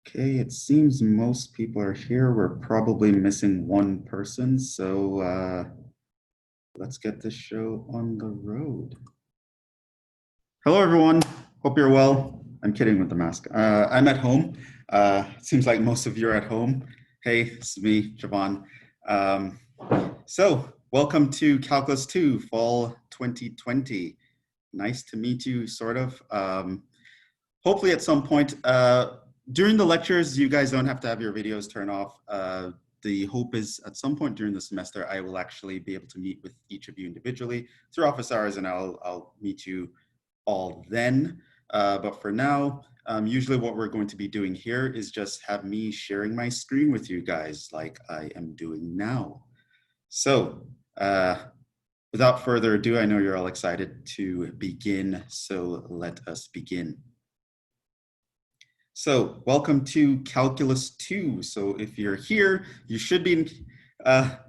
Okay, it seems most people are here. We're probably missing one person, so let's get this show on the road. Hello, everyone. Hope you're well. I'm kidding with the mask. I'm at home. It seems like most of you are at home. Hey, it's me, Jhevon. So welcome to Calculus 2, Fall 2020. Nice to meet you, sort of. Hopefully at some point, during the lectures, you guys don't have to have your videos turned off. The hope is at some point during the semester, I will actually be able to meet with each of you individually through office hours, and I'll meet you all then. But for now, usually what we're going to be doing here is just have me sharing my screen with you guys like I am doing now. So without further ado, I know you're all excited to begin, so let us begin. So welcome to Calculus 2. So if you're here, you should be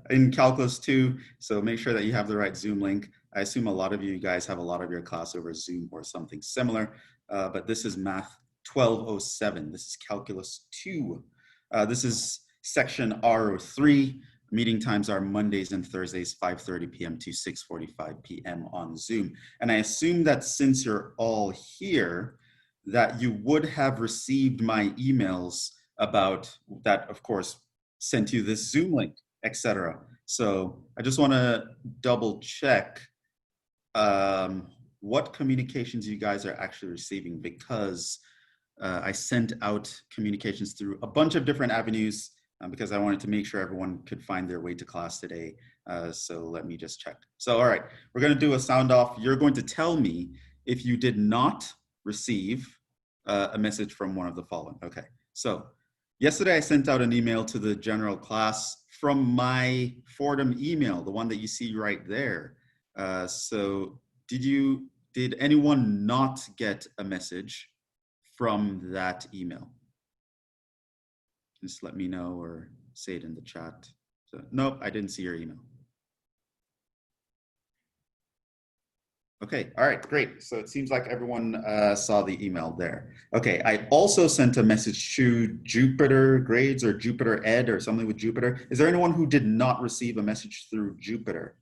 in Calculus 2. So make sure that you have the right Zoom link. I assume a lot of you guys have a lot of your class over Zoom or something similar, but this is Math 1207. This is Calculus 2. This is section R03. Meeting times are Mondays and Thursdays, 5:30 p.m. to 6:45 p.m. on Zoom. And I assume that since you're all here, that you would have received my emails about that, of course, sent you this Zoom link, etc. So I just want to double check what communications you guys are actually receiving, because I sent out communications through a bunch of different avenues because I wanted to make sure everyone could find their way to class today. So let me just check. So, all right, we're going to do a sound off. You're going to tell me if you did not receive a message from one of the following. Okay, so yesterday I sent out an email to the general class from my Fordham email, the one that you see right there. So did anyone not get a message from that email? Just let me know or say it in the chat. So, nope, I didn't see your email. Okay, all right, great. So it seems like everyone saw the email there. Okay, I also sent a message to Jupiter Grades or Jupiter Ed or something with Jupiter. Is there anyone who did not receive a message through Jupiter?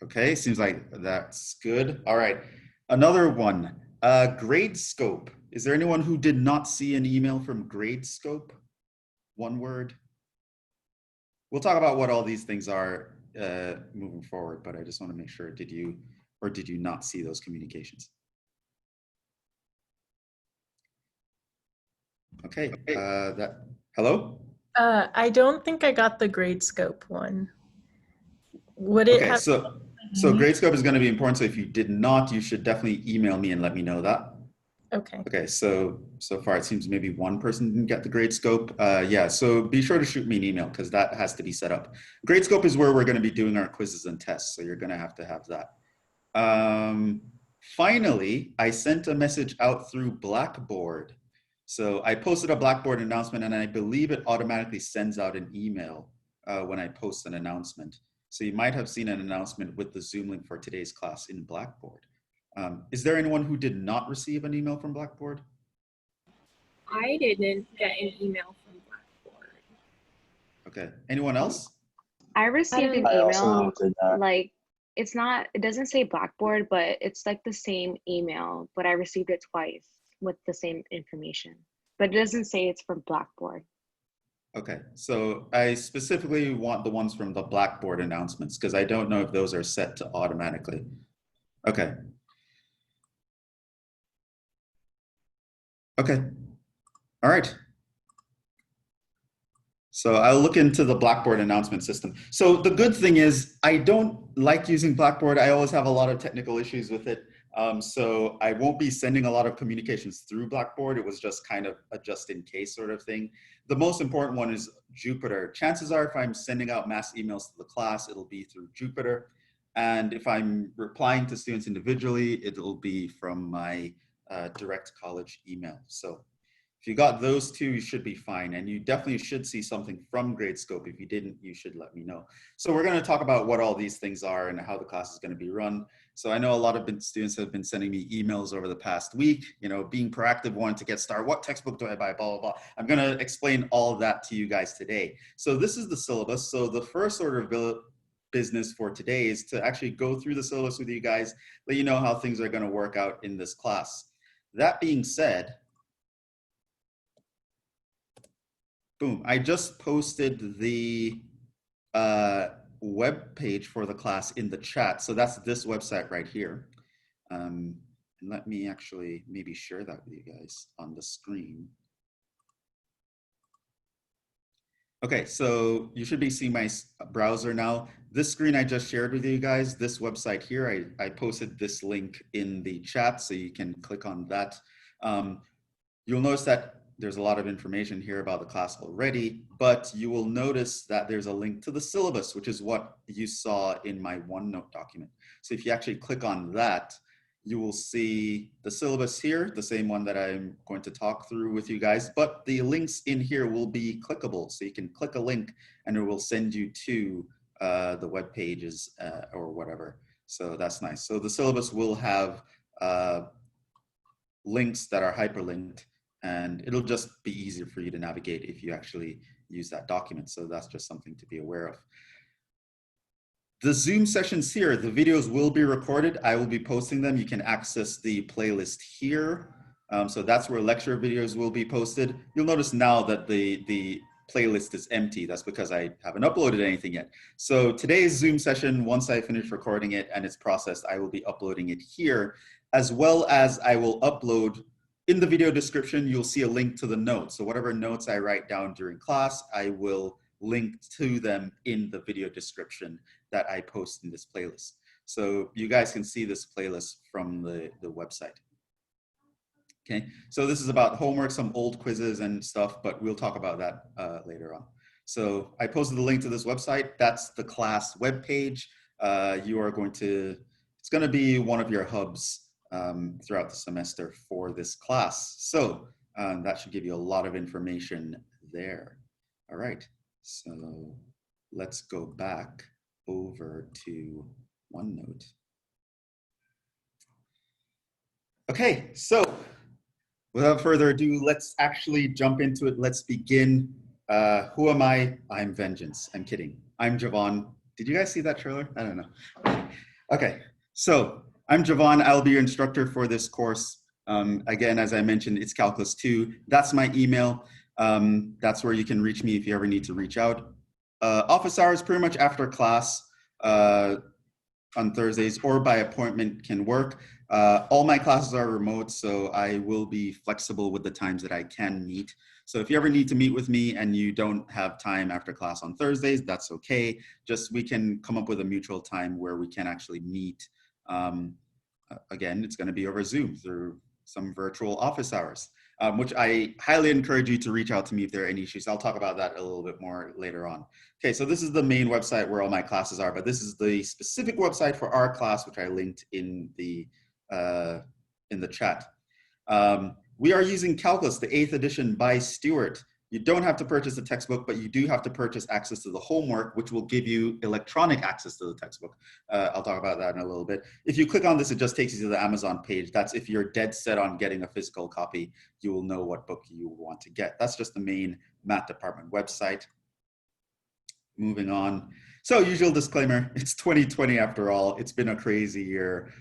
Okay, seems like that's good. All right, another one, Gradescope. Is there anyone who did not see an email from Gradescope? One word. We'll talk about what all these things are moving forward, but I just want to make sure, did you or did you not see those communications? Okay, hello? I don't think I got the Gradescope one. Would it Okay, have? so Gradescope is going to be important. So if you did not, you should definitely email me and let me know that. Okay. Okay, so far it seems maybe one person didn't get the Gradescope. Yeah, so be sure to shoot me an email because that has to be set up. Gradescope is where we're going to be doing our quizzes and tests, so you're going to have that. Finally, I sent a message out through Blackboard. So I posted a Blackboard announcement, and I believe it automatically sends out an email when I post an announcement. So you might have seen an announcement with the Zoom link for today's class in Blackboard. Is there anyone who did not receive an email from Blackboard? I didn't get an email from Blackboard. Okay, anyone else? I received an email, like, it doesn't say Blackboard, but it's like the same email, but I received it twice with the same information, but it doesn't say it's from Blackboard. Okay, so I specifically want the ones from the Blackboard announcements because I don't know if those are set to automatically. Okay. Okay, all right. So I'll look into the Blackboard announcement system. So the good thing is I don't like using Blackboard. I always have a lot of technical issues with it. So I won't be sending a lot of communications through Blackboard. It was just kind of a just in case sort of thing. The most important one is Jupiter. Chances are if I'm sending out mass emails to the class, it'll be through Jupiter. And if I'm replying to students individually, it'll be from my direct college email. So If you got those two, you should be fine. And you definitely should see something from Gradescope. If you didn't, you should let me know. So we're going to talk about what all these things are and how the class is going to be run. So I know a lot of students have been sending me emails over the past week, you know, being proactive, wanting to get started. What textbook do I buy? Blah, blah, blah. I'm going to explain all of that to you guys today. So this is the syllabus. So the first order of business for today is to actually go through the syllabus with you guys, let you know how things are going to work out in this class. That being said, boom, I just posted the web page for the class in the chat. So that's this website right here. And let me actually maybe share that with you guys on the screen. Okay, so you should be seeing my browser now. This screen I just shared with you guys, this website here, I posted this link in the chat, so you can click on that. You'll notice that there's a lot of information here about the class already, but you will notice that there's a link to the syllabus, which is what you saw in my OneNote document. So if you actually click on that, you will see the syllabus here, the same one that I'm going to talk through with you guys, but the links in here will be clickable. So you can click a link and it will send you to the web pages or whatever. So that's nice. So the syllabus will have links that are hyperlinked, and it'll just be easier for you to navigate if you actually use that document. So that's just something to be aware of. The Zoom sessions here, the videos will be recorded. I will be posting them. You can access the playlist here. So that's where lecture videos will be posted. You'll notice now that the playlist is empty. That's because I haven't uploaded anything yet. So today's Zoom session, once I finish recording it and it's processed, I will be uploading it here, as well as I will upload. In the video description, you'll see a link to the notes. So whatever notes I write down during class, I will link to them in the video description that I post in this playlist. So you guys can see this playlist from the website. Okay, so this is about homework, some old quizzes and stuff, but we'll talk about that later on. So I posted the link to this website. That's the class webpage. You are going to, it's going to be one of your hubs throughout the semester for this class. So that should give you a lot of information there. All right, so let's go back over to OneNote. Okay, so without further ado, let's actually jump into it. Let's begin. Who am I? I'm Vengeance. I'm kidding. I'm Jhevon. Did you guys see that trailer? I don't know. Okay, so I'm Jhevon. I'll be your instructor for this course. Again, as I mentioned, it's Calculus 2. That's my email. That's where you can reach me if you ever need to reach out. Office hours pretty much after class on Thursdays or by appointment can work. All my classes are remote, so I will be flexible with the times that I can meet. So if you ever need to meet with me and you don't have time after class on Thursdays, that's okay. Just we can come up with a mutual time where we can actually meet. Again, it's going to be over Zoom through some virtual office hours, which I highly encourage you to reach out to me if there are any issues. I'll talk about that a little bit more later on. Okay, so this is the main website where all my classes are, but this is the specific website for our class, which I linked in the chat. We are using Calculus, the 8th edition by Stewart. You don't have to purchase the textbook, but you do have to purchase access to the homework, which will give you electronic access to the textbook. I'll talk about that in a little bit. If you click on this, it just takes you to the Amazon page. That's if you're dead set on getting a physical copy, you will know what book you want to get. That's just the main math department website. Moving on. So usual disclaimer, it's 2020 after all. It's been a crazy year.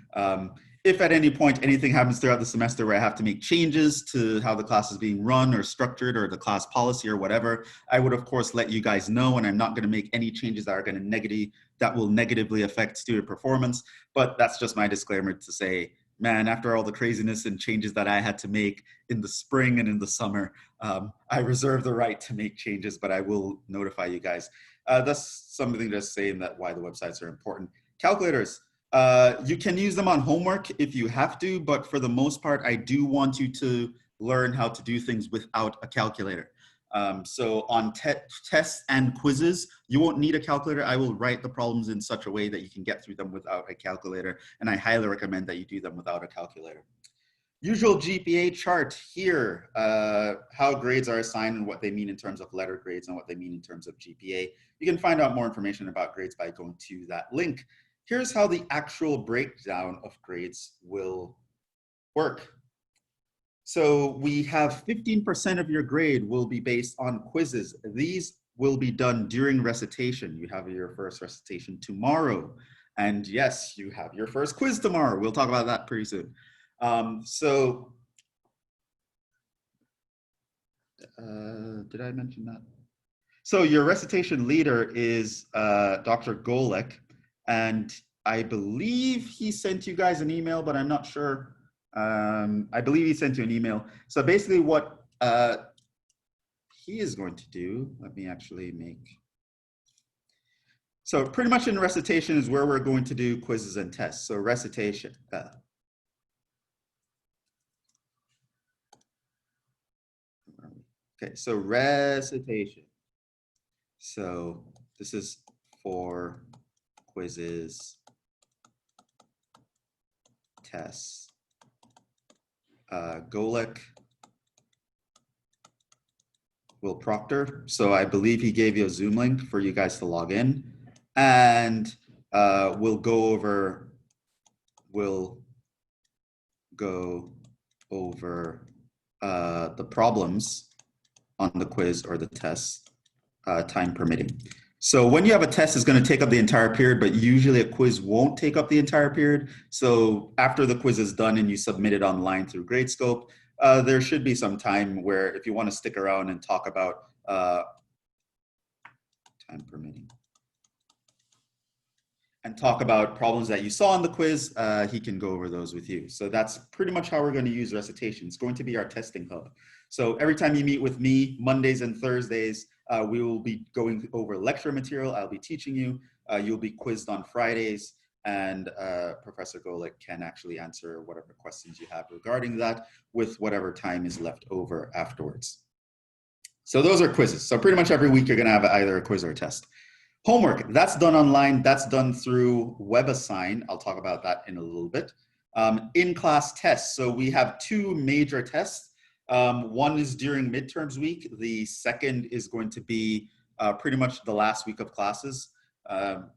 If at any point anything happens throughout the semester where I have to make changes to how the class is being run or structured or the class policy or whatever, I would of course let you guys know, and I'm not going to make any changes that are going to that will negatively affect student performance. But that's just my disclaimer to say, man, after all the craziness and changes that I had to make in the spring and in the summer, I reserve the right to make changes, but I will notify you guys. That's something just saying that why the websites are important. Calculators. You can use them on homework if you have to, but for the most part, I do want you to learn how to do things without a calculator. So on tests and quizzes, you won't need a calculator. I will write the problems in such a way that you can get through them without a calculator, and I highly recommend that you do them without a calculator. Usual GPA chart here, how grades are assigned and what they mean in terms of letter grades and what they mean in terms of GPA. You can find out more information about grades by going to that link. Here's how the actual breakdown of grades will work. So we have 15% of your grade will be based on quizzes. These will be done during recitation. You have your first recitation tomorrow. And yes, you have your first quiz tomorrow. We'll talk about that pretty soon. Did I mention that? So your recitation leader is Dr. Golek, and I believe he sent you guys an email, but I'm not sure. I believe he sent you an email. So basically what he is going to do, let me actually make. So pretty much in recitation is where we're going to do quizzes and tests. So recitation. Okay, so recitation. So this is for quizzes, tests. Golek will proctor. So I believe he gave you a Zoom link for you guys to log in, and we'll go over the problems on the quiz or the test, time permitting. So when you have a test, it's going to take up the entire period, but usually a quiz won't take up the entire period. So after the quiz is done and you submit it online through Gradescope, there should be some time where if you want to stick around and talk about time permitting and talk about problems that you saw in the quiz, he can go over those with you. So that's pretty much how we're going to use recitation. It's going to be our testing hub. So every time you meet with me, Mondays and Thursdays, we will be going over lecture material. I'll be teaching you. You'll be quizzed on Fridays, and Professor Golek can actually answer whatever questions you have regarding that with whatever time is left over afterwards. So those are quizzes. So pretty much every week you're going to have either a quiz or a test. Homework, that's done online. That's done through WebAssign. I'll talk about that in a little bit. In-class tests. So we have two major tests. One is during midterms week. The second is going to be pretty much the last week of classes.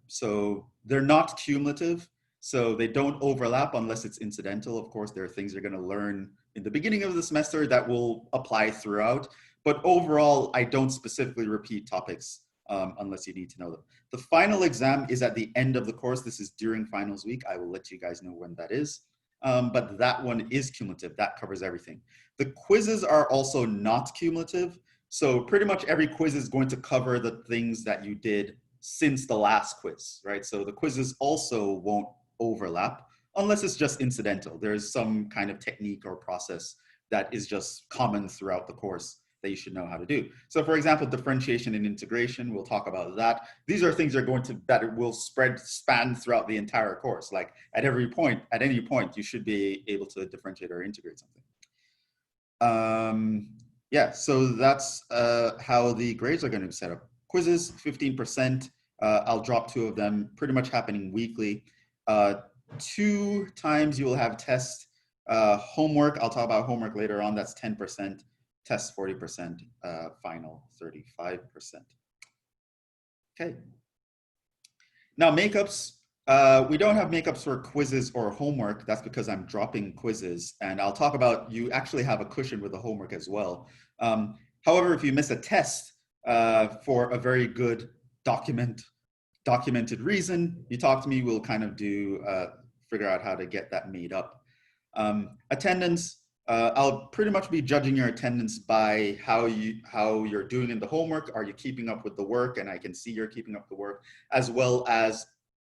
So they're not cumulative. So they don't overlap unless it's incidental. Of course, there are things you're going to learn in the beginning of the semester that will apply throughout. But overall, I don't specifically repeat topics unless you need to know them. The final exam is at the end of the course. This is during finals week. I will let you guys know when that is. But that one is cumulative. That covers everything. The quizzes are also not cumulative. So pretty much every quiz is going to cover the things that you did since the last quiz, right? So the quizzes also won't overlap unless it's just incidental. There's some kind of technique or process that is just common throughout the course that you should know how to do. So for example, differentiation and integration, we'll talk about that. These are things that will span throughout the entire course. Like at any point, you should be able to differentiate or integrate something. Yeah, so that's how the grades are going to be set up. Quizzes, 15%. I'll drop 2 of them, pretty much happening weekly. 2 times you will have test. Homework, I'll talk about homework later on. That's 10%. Test 40%, final 35%. Okay. Now makeups, we don't have makeups for quizzes or homework. That's because I'm dropping quizzes, and I'll talk about you actually have a cushion with the homework as well. However, if you miss a test for a very good documented reason, you talk to me, we'll kind of figure out how to get that made up. Attendance, I'll pretty much be judging your attendance by how you're doing in the homework. Are you keeping up with the work? And I can see you're keeping up with the work, as well as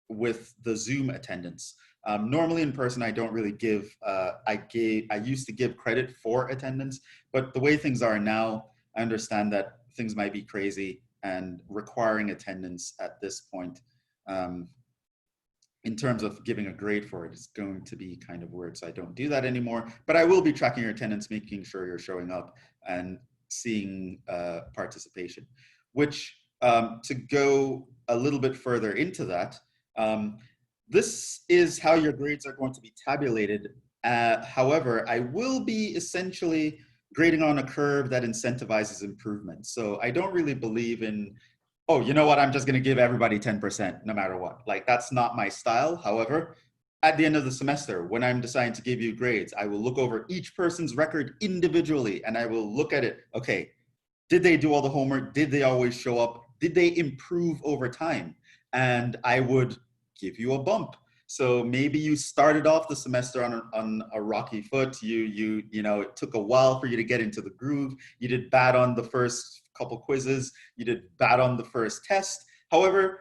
with the Zoom attendance. Normally in person, I don't really give, I used to give credit for attendance, but the way things are now, I understand that things might be crazy, and requiring attendance at this point, in terms of giving a grade for it, is going to be kind of weird. So I don't do that anymore, but I will be tracking your attendance, making sure you're showing up and seeing participation. Which, to go a little bit further into that, this is how your grades are going to be tabulated However, I will be essentially grading on a curve that incentivizes improvement. So I don't really believe in, oh, you know what, I'm just going to give everybody 10% no matter what. Like, that's not my style. However, at the end of the semester, when I'm deciding to give you grades, I will look over each person's record individually, and I will look at it. Okay, did they do all the homework? Did they always show up? Did they improve over time? And I would give you a bump. So maybe you started off the semester on a rocky foot. You know, it took a while for you to get into the groove. You did bad on the first couple quizzes. You did bad on the first test. However,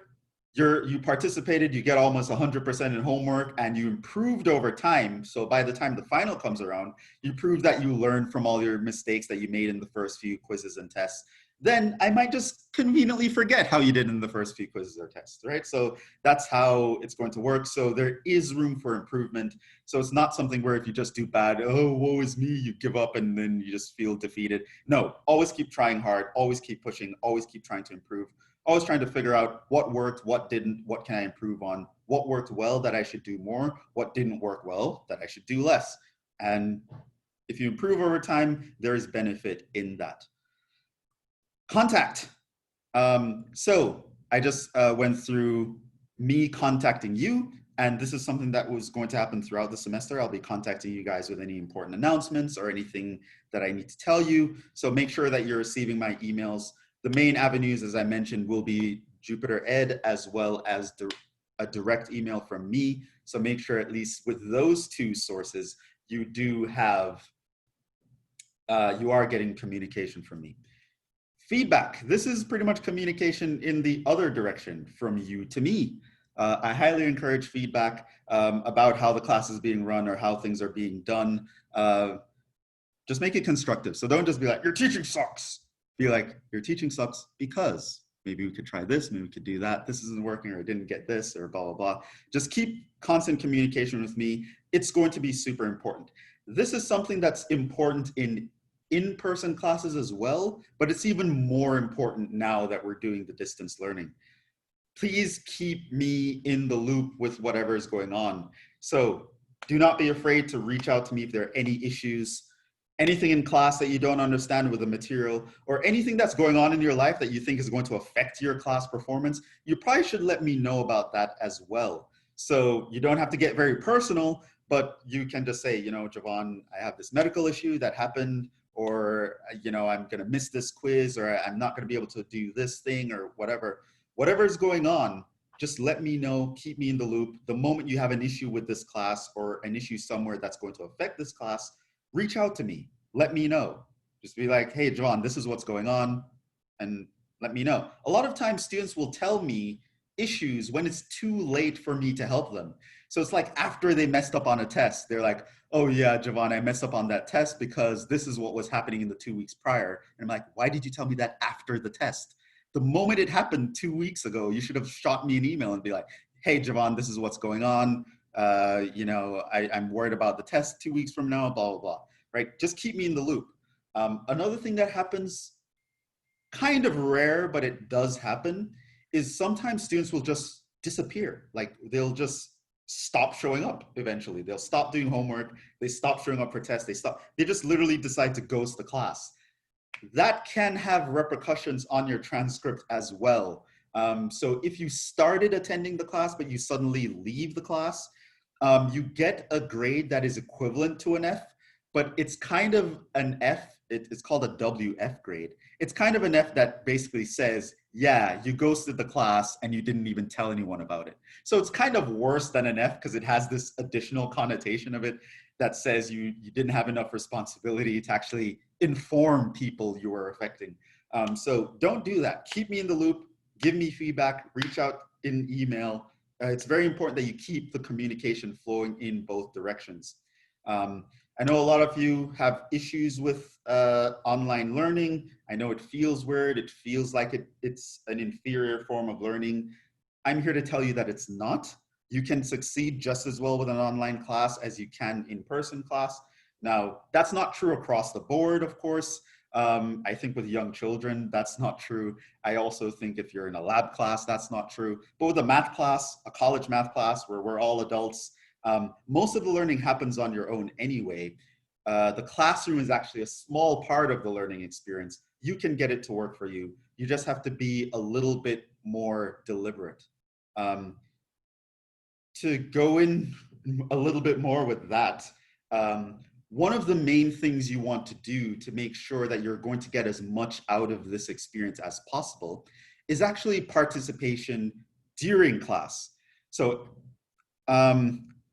you participated, you get almost 100% in homework, and you improved over time. So by the time the final comes around, you prove that you learned from all your mistakes that you made in the first few quizzes and tests. Then I might just conveniently forget how you did in the first few quizzes or tests, right? So that's how it's going to work. So there is room for improvement. So it's not something where if you just do bad, oh, woe is me, you give up and then you just feel defeated. No, always keep trying hard, always keep pushing, always keep trying to improve. Always trying to figure out what worked, what didn't, what can I improve on, what worked well that I should do more, what didn't work well that I should do less. And if you improve over time, there is benefit in that. Contact. So I just went through me contacting you, and this is something that was going to happen throughout the semester. I'll be contacting you guys with any important announcements or anything that I need to tell you. So make sure that you're receiving my emails. The main avenues, as I mentioned, will be Jupyter Ed as well as a direct email from me. So make sure at least with those two sources, you do have, you are getting communication from me. Feedback. This is pretty much communication in the other direction from you to me. I highly encourage feedback about how the class is being run or how things are being done. Just make it constructive. So don't just be like, your teaching sucks. Be like, your teaching sucks because maybe we could try this, maybe we could do that. This isn't working, or I didn't get this, or blah, blah, blah. Just keep constant communication with me. It's going to be super important. This is something that's important in in-person classes as well, but it's even more important now that we're doing the distance learning. Please keep me in the loop with whatever is going on. So do not be afraid to reach out to me if there are any issues, anything in class that you don't understand with the material, or anything that's going on in your life that you think is going to affect your class performance. You probably should let me know about that as well. So you don't have to get very personal, but you can just say, you know, Jhevon, I have this medical issue that happened, or, you know, I'm going to miss this quiz, or I'm not going to be able to do this thing, or whatever. Whatever is going on, just let me know, keep me in the loop. The moment you have an issue with this class or an issue somewhere that's going to affect this class, reach out to me, let me know. Just be like, hey, Jhevon, this is what's going on, and let me know. A lot of times students will tell me issues when it's too late for me to help them. So it's like after they messed up on a test, they're like, oh yeah, Jhevon, I messed up on that test because this is what was happening in the 2 weeks prior. And I'm like, why did you tell me that after the test? The moment it happened 2 weeks ago, you should have shot me an email and be like, hey, Jhevon, this is what's going on. You know, I'm worried about the test 2 weeks from now, blah, blah, blah, right? Just keep me in the loop. Another thing that happens, kind of rare, but it does happen, is sometimes students will just disappear. Like they'll just stop showing up eventually. They'll stop doing homework. They stop showing up for tests. They just literally decide to ghost the class. That can have repercussions on your transcript as well. So if you started attending the class, but you suddenly leave the class, you get a grade that is equivalent to an F, but it's kind of an F. It's called a WF grade. It's kind of an F that basically says, yeah, you ghosted the class and you didn't even tell anyone about it. So it's kind of worse than an F because it has this additional connotation of it that says you didn't have enough responsibility to actually inform people you were affecting. So don't do that. Keep me in the loop, give me feedback, reach out in email. It's very important that you keep the communication flowing in both directions. I know a lot of you have issues with online learning. I know it feels weird. It feels like it's an inferior form of learning. I'm here to tell you that it's not. You can succeed just as well with an online class as you can in-person class. Now, that's not true across the board, of course. I think with young children, that's not true. I also think if you're in a lab class, that's not true. But with a math class, a college math class where we're all adults, Most of the learning happens on your own anyway. The classroom is actually a small part of the learning experience. You can get it to work for you. You just have to be a little bit more deliberate. To go in a little bit more with that, one of the main things you want to do to make sure that you're going to get as much out of this experience as possible is actually participation during class. So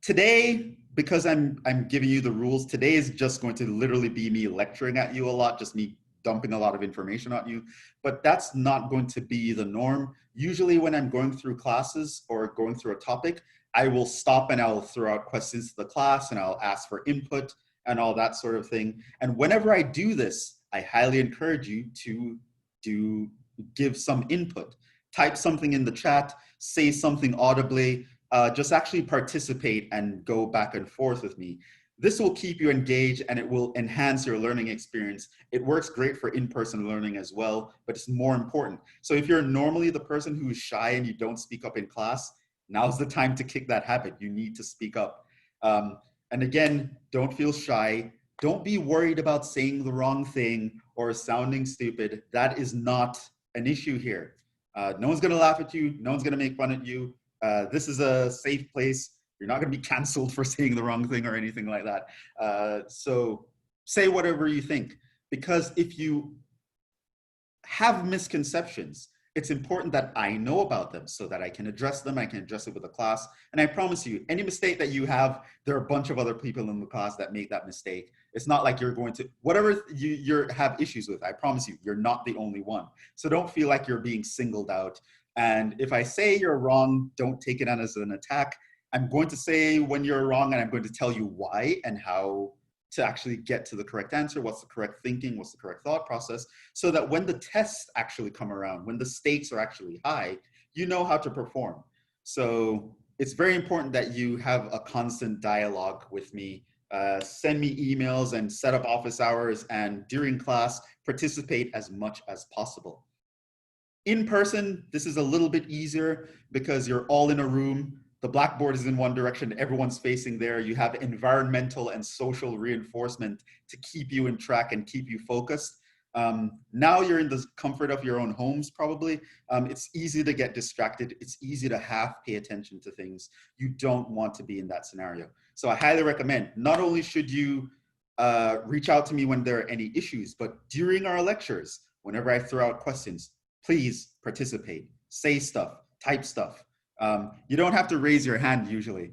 today, because I'm giving you the rules, today is just going to literally be me lecturing at you a lot, just me dumping a lot of information on you, but that's not going to be the norm. Usually when I'm going through classes or going through a topic, I will stop and I'll throw out questions to the class and I'll ask for input and all that sort of thing. And whenever I do this, I highly encourage you to give some input. Type something in the chat, say something audibly, just actually participate and go back and forth with me. This will keep you engaged and it will enhance your learning experience. It works great for in-person learning as well, but it's more important. So if you're normally the person who's shy and you don't speak up in class, now's the time to kick that habit. You need to speak up. And again, don't feel shy. Don't be worried about saying the wrong thing or sounding stupid. That is not an issue here. No one's gonna laugh at you. No one's gonna make fun of you. This is a safe place. You're not gonna be canceled for saying the wrong thing or anything like that. So say whatever you think, because if you have misconceptions, it's important that I know about them so that I can address them. I can address it with the class. And I promise you, any mistake that you have, there are a bunch of other people in the class that make that mistake. It's not like you're going to, whatever you have issues with, I promise you, you're not the only one. So don't feel like you're being singled out. And if I say you're wrong, don't take it on as an attack. I'm going to say when you're wrong and I'm going to tell you why and how to actually get to the correct answer, what's the correct thinking, what's the correct thought process, so that when the tests actually come around, when the stakes are actually high, you know how to perform. So it's very important that you have a constant dialogue with me. Send me emails and set up office hours, and during class, participate as much as possible. In person, this is a little bit easier because you're all in a room. The Blackboard is in one direction, everyone's facing there. You have environmental and social reinforcement to keep you in track and keep you focused. Now you're in the comfort of your own homes, probably. It's easy to get distracted. It's easy to half pay attention to things. You don't want to be in that scenario. So I highly recommend, not only should you reach out to me when there are any issues, but during our lectures, whenever I throw out questions, please participate, say stuff, type stuff. You don't have to raise your hand usually.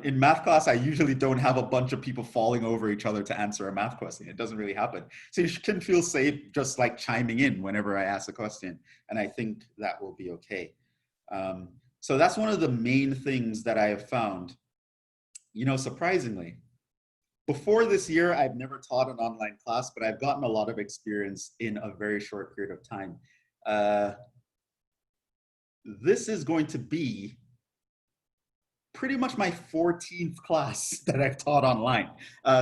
In math class, I usually don't have a bunch of people falling over each other to answer a math question. It doesn't really happen. So you can feel safe just like chiming in whenever I ask a question. And I think that will be okay. So that's one of the main things that I have found. You know, surprisingly, before this year, I've never taught an online class, but I've gotten a lot of experience in a very short period of time. This is going to be pretty much my 14th class that I've taught online.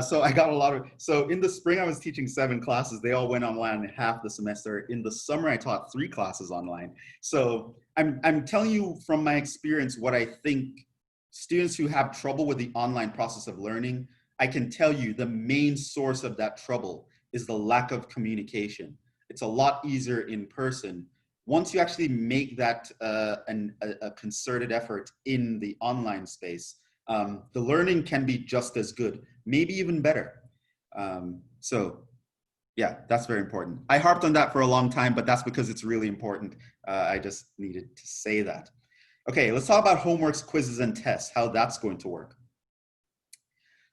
So I got a lot of, so in the spring I was teaching 7 classes. They all went online half the semester. In the summer I taught 3 classes online. So I'm telling you from my experience what I think students who have trouble with the online process of learning, I can tell you the main source of that trouble is the lack of communication. It's a lot easier in person. Once you actually make that a concerted effort in the online space, the learning can be just as good, maybe even better. So yeah, that's very important. I harped on that for a long time, but that's because it's really important. I just needed to say that. Okay, let's talk about homeworks, quizzes, and tests, how that's going to work.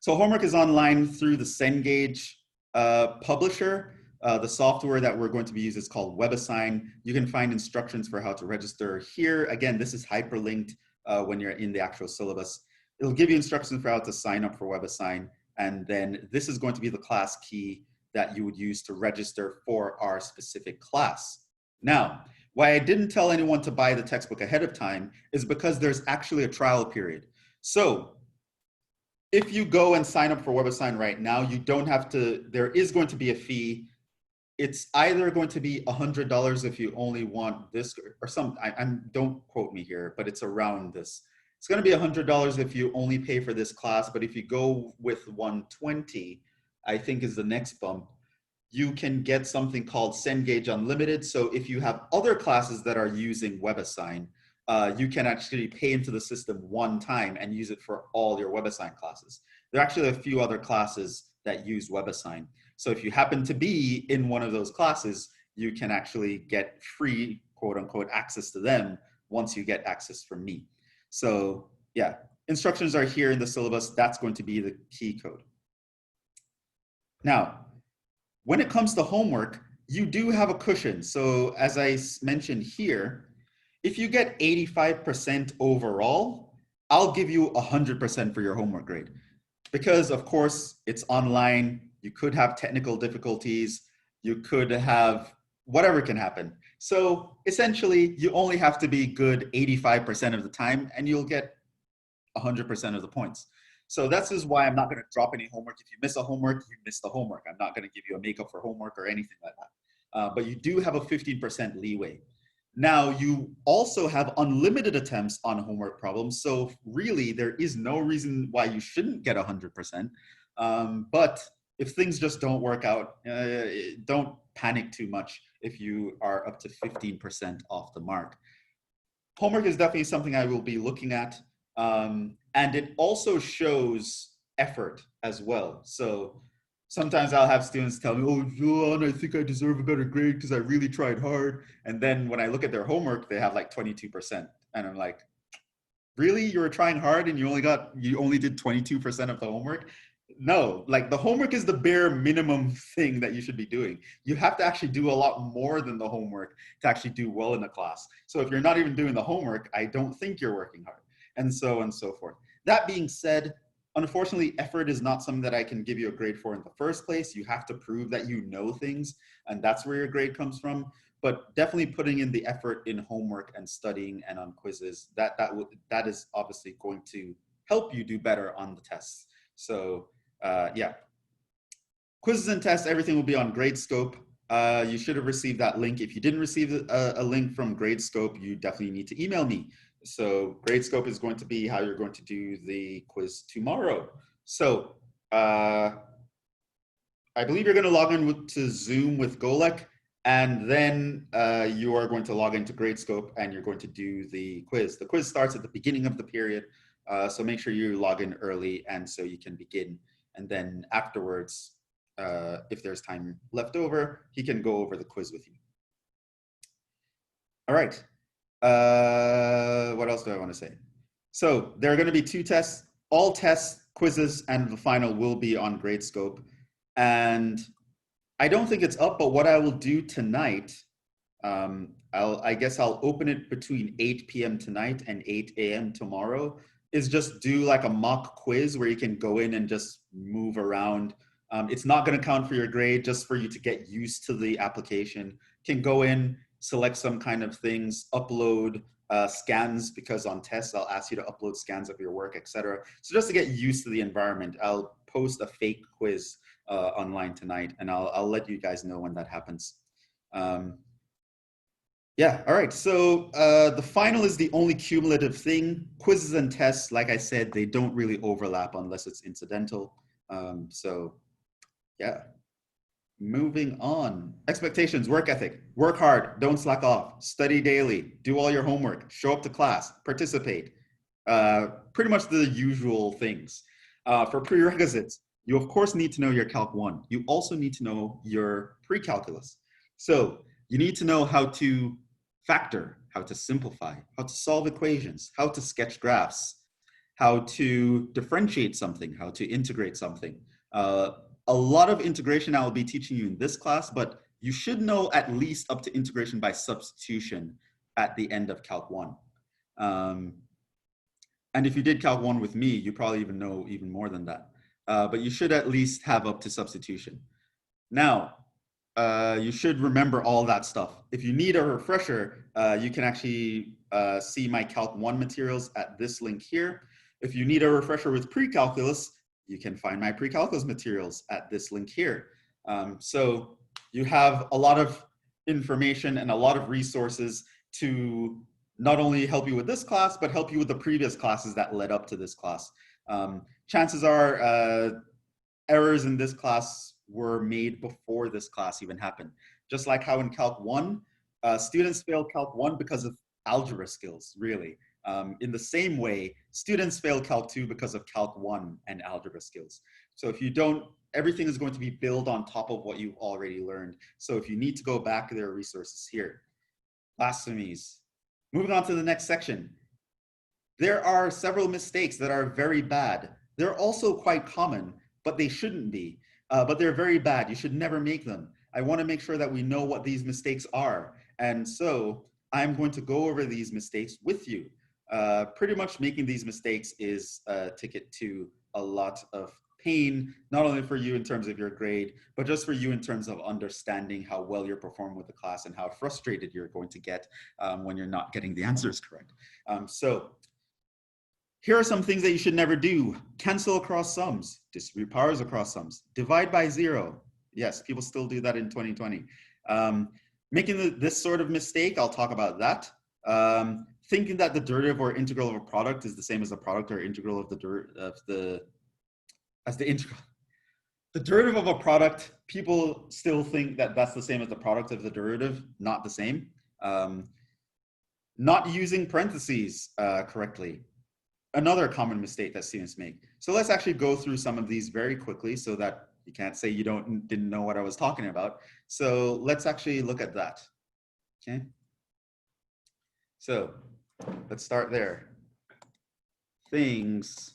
So homework is online through the Cengage publisher. The software that we're going to be using is called WebAssign. You can find instructions for how to register here. Again, this is hyperlinked when you're in the actual syllabus. It'll give you instructions for how to sign up for WebAssign. And then this is going to be the class key that you would use to register for our specific class. Now, why I didn't tell anyone to buy the textbook ahead of time is because there's actually a trial period. So if you go and sign up for WebAssign right now, you don't have to, there is going to be a fee. It's either going to be $100 if you only want this or some, don't quote me here, but it's around this. It's going to be $100 if you only pay for this class, but if you go with 120, I think is the next bump, you can get something called Cengage Unlimited. So if you have other classes that are using WebAssign, you can actually pay into the system one time and use it for all your WebAssign classes. There are actually a few other classes that use WebAssign. So if you happen to be in one of those classes, you can actually get free, quote unquote, access to them once you get access from me. So yeah, instructions are here in the syllabus. That's going to be the key code. Now, when it comes to homework, you do have a cushion. So as I mentioned here, if you get 85% overall, I'll give you 100% for your homework grade. Because of course, it's online, you could have technical difficulties, you could have whatever can happen. So essentially, you only have to be good 85% of the time and you'll get 100% of the points. So that's is why I'm not gonna drop any homework. If you miss a homework, you miss the homework. I'm not gonna give you a makeup for homework or anything like that. But you do have a 15% leeway. Now, you also have unlimited attempts on homework problems. So really, there is no reason why you shouldn't get 100%. But if things just don't work out, don't panic too much if you are up to 15% off the mark. Homework is definitely something I will be looking at. And it also shows effort as well. So sometimes I'll have students tell me, oh, Jhevon, I think I deserve a better grade because I really tried hard. And then when I look at their homework, they have like 22%. And I'm like, really? You were trying hard and you only did 22% of the homework? No, like the homework is the bare minimum thing that you should be doing. You have to actually do a lot more than the homework to actually do well in the class. So if you're not even doing the homework, I don't think you're working hard, and so on and so forth. That being said, unfortunately, effort is not something that I can give you a grade for in the first place. You have to prove that you know things, and that's where your grade comes from. But definitely putting in the effort in homework and studying and on quizzes, that is obviously going to help you do better on the tests. So yeah, quizzes and tests, everything will be on Gradescope. You should have received that link. If you didn't receive a link from Gradescope, you definitely need to email me. So Gradescope is going to be how you're going to do the quiz tomorrow. So I believe you're going to log in to Zoom with Golek, and then you are going to log into Gradescope and you're going to do the quiz. The quiz starts at the beginning of the period, so make sure you log in early and so you can begin. And then afterwards, if there's time left over, he can go over the quiz with you. All right. What else do I want to say? So there are going to be 2 tests. All tests, quizzes, and the final will be on Gradescope. And I don't think it's up, but what I will do tonight, I guess I'll open it between 8 p.m. tonight and 8 a.m. tomorrow, is just do like a mock quiz where you can go in and just move around. It's not going to count for your grade, just for you to get used to the application. You can go in, select some kind of things, upload scans, because on tests, I'll ask you to upload scans of your work, etc. So just to get used to the environment, I'll post a fake quiz online tonight, and I'll let you guys know when that happens. Yeah, all right, so the final is the only cumulative thing. Quizzes and tests, like I said, they don't really overlap unless it's incidental. So yeah, moving on. Expectations, work ethic, work hard, don't slack off, study daily, do all your homework, show up to class, participate. Pretty much the usual things. For prerequisites, you of course need to know your Calc 1. You also need to know your pre-calculus. So you need to know how to factor, how to simplify, how to solve equations, how to sketch graphs, how to differentiate something, how to integrate something. A lot of integration I will be teaching you in this class, but you should know at least up to integration by substitution at the end of Calc 1. And if you did Calc 1 with me, you probably even know even more than that. But you should at least have up to substitution. Now, you should remember all that stuff. If you need a refresher, you can actually see my Calc 1 materials at this link here. If you need a refresher with pre-calculus, you can find my pre-calculus materials at this link here. So you have a lot of information and a lot of resources to not only help you with this class, but help you with the previous classes that led up to this class. Chances are errors in this class were made before this class even happened. Just like how in Calc 1, students fail Calc 1 because of algebra skills, really. In the same way, students fail Calc 2 because of Calc 1 and algebra skills. So if you don't, everything is going to be built on top of what you've already learned. So if you need to go back, there are resources here. Blasphemies. Moving on to the next section. There are several mistakes that are very bad. They're also quite common, but they shouldn't be. But they're very bad. You should never make them. I want to make sure that we know what these mistakes are. And so I'm going to go over these mistakes with you. Pretty much making these mistakes is a ticket to a lot of pain, not only for you in terms of your grade, but just for you in terms of understanding how well you're performing with the class and how frustrated you're going to get when you're not getting the answers correct. So here are some things that you should never do. Cancel across sums, distribute powers across sums, divide by 0. Yes, people still do that in 2020. Making this sort of mistake, I'll talk about that. Thinking that the derivative or integral of a product is the same as the product or integral of the integral. The derivative of a product, people still think that that's the same as the product of the derivative, not the same. Not using parentheses correctly. Another common mistake that students make. So let's actually go through some of these very quickly so that you can't say you didn't know what I was talking about. So let's actually look at that, okay? So let's start there. Things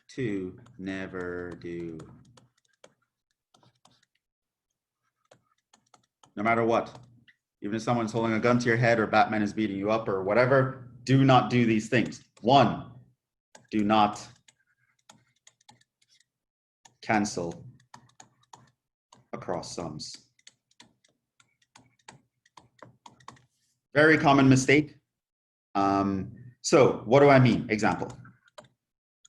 to never do. No matter what, even if someone's holding a gun to your head or Batman is beating you up or whatever, do not do these things. 1, do not cancel across sums. Very common mistake. So what do I mean? Example.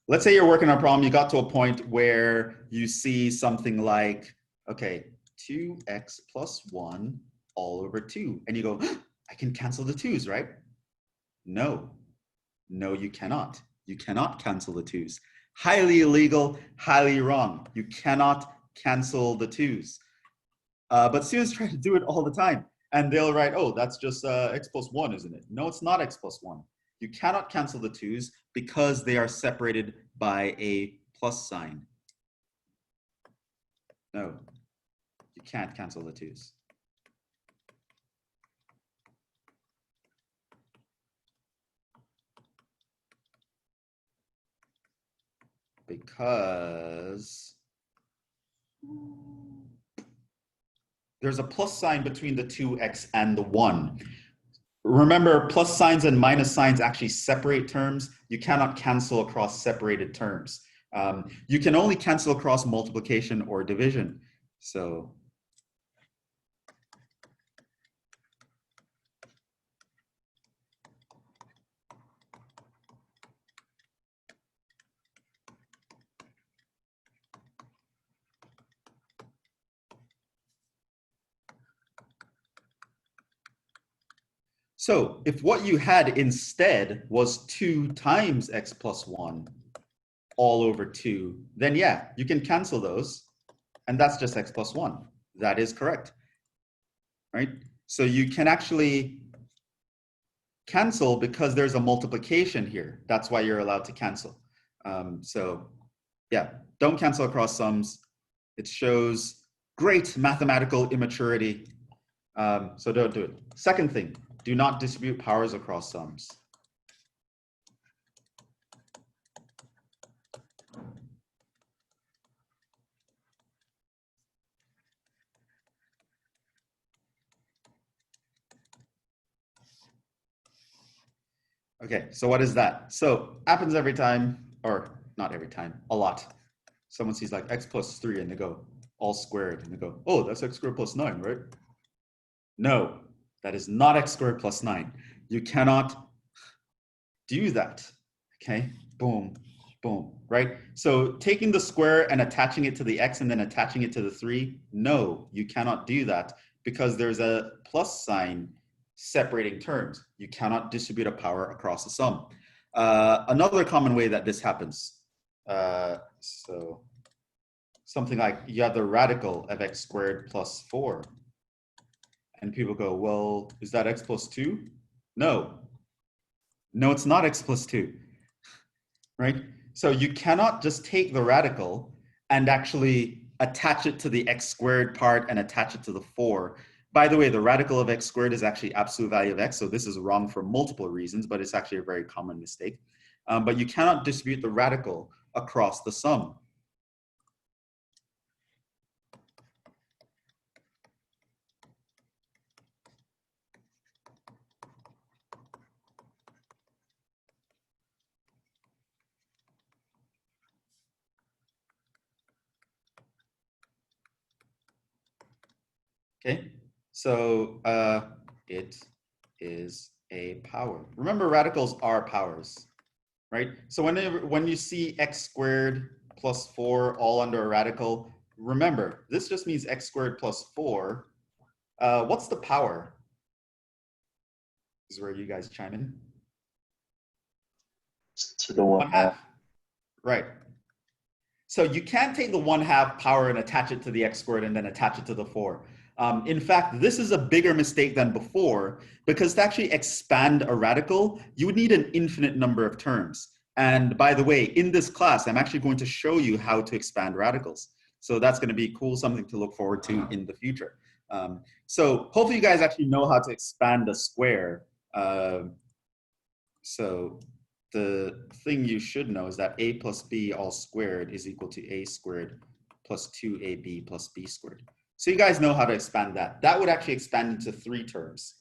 Let's say you're working on a problem, you got to a point where you see something like, okay, 2x plus 1 all over 2. And you go, I can cancel the 2's, right? No, you cannot. You cannot cancel the 2's. Highly illegal, highly wrong. You cannot cancel the 2's. But students try to do it all the time. And they'll write, oh, that's just x plus 1, isn't it? No, it's not x plus 1. You cannot cancel the 2's because they are separated by a plus sign. No, you can't cancel the 2's. Because there's a plus sign between the 2x and the 1. Remember, plus signs and minus signs actually separate terms. You cannot cancel across separated terms. You can only cancel across multiplication or division. So So if what you had instead was 2 times x plus 1 all over 2, then yeah, you can cancel those. And that's just x plus 1. That is correct, right? So you can actually cancel because there's a multiplication here. That's why you're allowed to cancel. So yeah, don't cancel across sums. It shows great mathematical immaturity. So don't do it. Second thing. Do not distribute powers across sums. Okay, so what is that? So happens every time, or not every time, a lot. Someone sees like x plus 3 and they go all squared and they go, oh, that's x squared plus 9, right? No, that is not x squared plus 9. You cannot do that, okay? Boom, boom, right? So taking the square and attaching it to the x and then attaching it to the 3, no, you cannot do that because there's a plus sign separating terms. You cannot distribute a power across the sum. Another common way that this happens, so something like you have the radical of x squared plus 4. And people go, well, is that x plus 2? No. No, it's not x plus 2, right? So you cannot just take the radical and actually attach it to the x squared part and attach it to the 4. By the way, the radical of x squared is actually absolute value of x, so this is wrong for multiple reasons, but it's actually a very common mistake. But you cannot distribute the radical across the sum. Okay, so it is a power. Remember, radicals are powers, right? So when you see x squared plus 4 all under a radical, remember, this just means x squared plus 4. What's the power? This is where you guys chime in. To the 1/2. Right. So you can't take the 1/2 power and attach it to the x squared and then attach it to the 4. In fact, this is a bigger mistake than before, because to actually expand a radical, you would need an infinite number of terms. And by the way, in this class, I'm actually going to show you how to expand radicals. So that's going to be cool, something to look forward to in the future. So hopefully you guys actually know how to expand a square. So the thing you should know is that a plus b all squared is equal to a squared plus 2ab plus b squared. So you guys know how to expand that. That would actually expand into 3 terms.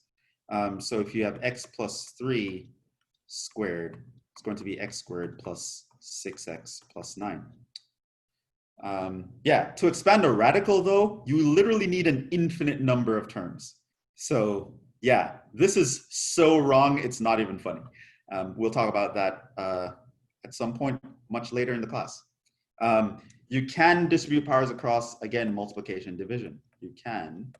So if you have x plus 3 squared, it's going to be x squared plus 6x plus 9. Yeah, to expand a radical though, you literally need an infinite number of terms. So yeah, this is so wrong, it's not even funny. We'll talk about that at some point much later in the class. You can distribute powers across, again, multiplication, division. You can.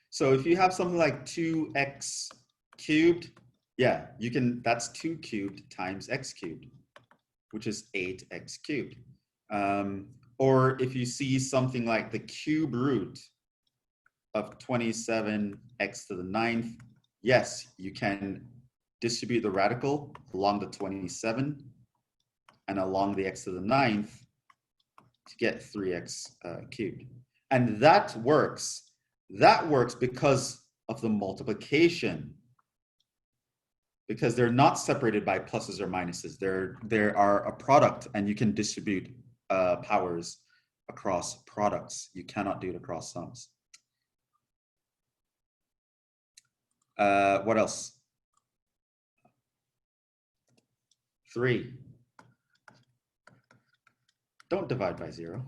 So if you have something like 2x cubed, yeah, you can, that's 2 cubed times x cubed, which is 8x cubed. Or if you see something like the cube root of 27x to the 9th, yes, you can distribute the radical along the 27 and along the x to the 9th to get 3x cubed. And that works. That works because of the multiplication, because they're not separated by pluses or minuses. They are a product, and you can distribute powers across products. You cannot do it across sums. What else? 3. Don't divide by 0.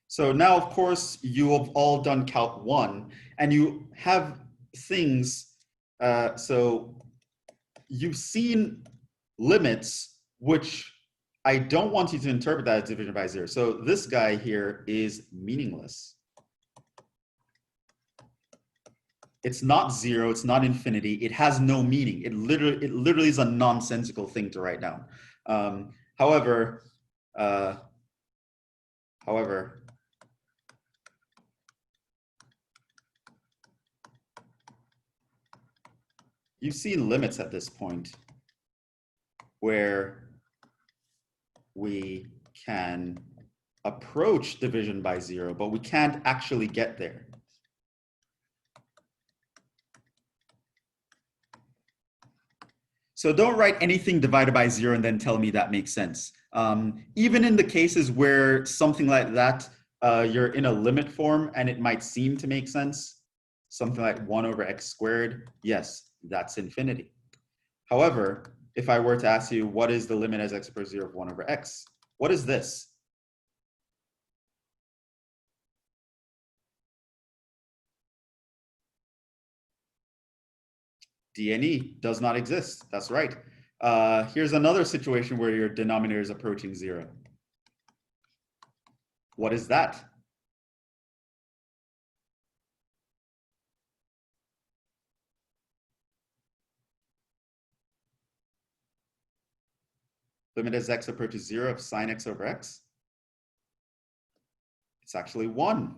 So now, of course, you have all done Calc 1, and you have things, so you've seen limits, which I don't want you to interpret that as division by 0. So this guy here is meaningless. It's not 0, it's not infinity, it has no meaning. It literally is a nonsensical thing to write down. However, you've seen limits at this point where we can approach division by 0, but we can't actually get there. So don't write anything divided by 0 and then tell me that makes sense. Even in the cases where something like that, you're in a limit form and it might seem to make sense, something like 1 over x squared, yes, that's infinity. However, if I were to ask you, what is the limit as x approaches 0 of 1 over x? What is this? DNE does not exist. That's right. Here's another situation where your denominator is approaching 0. What is that? Limit as x approaches 0 of sine x over x. It's actually 1.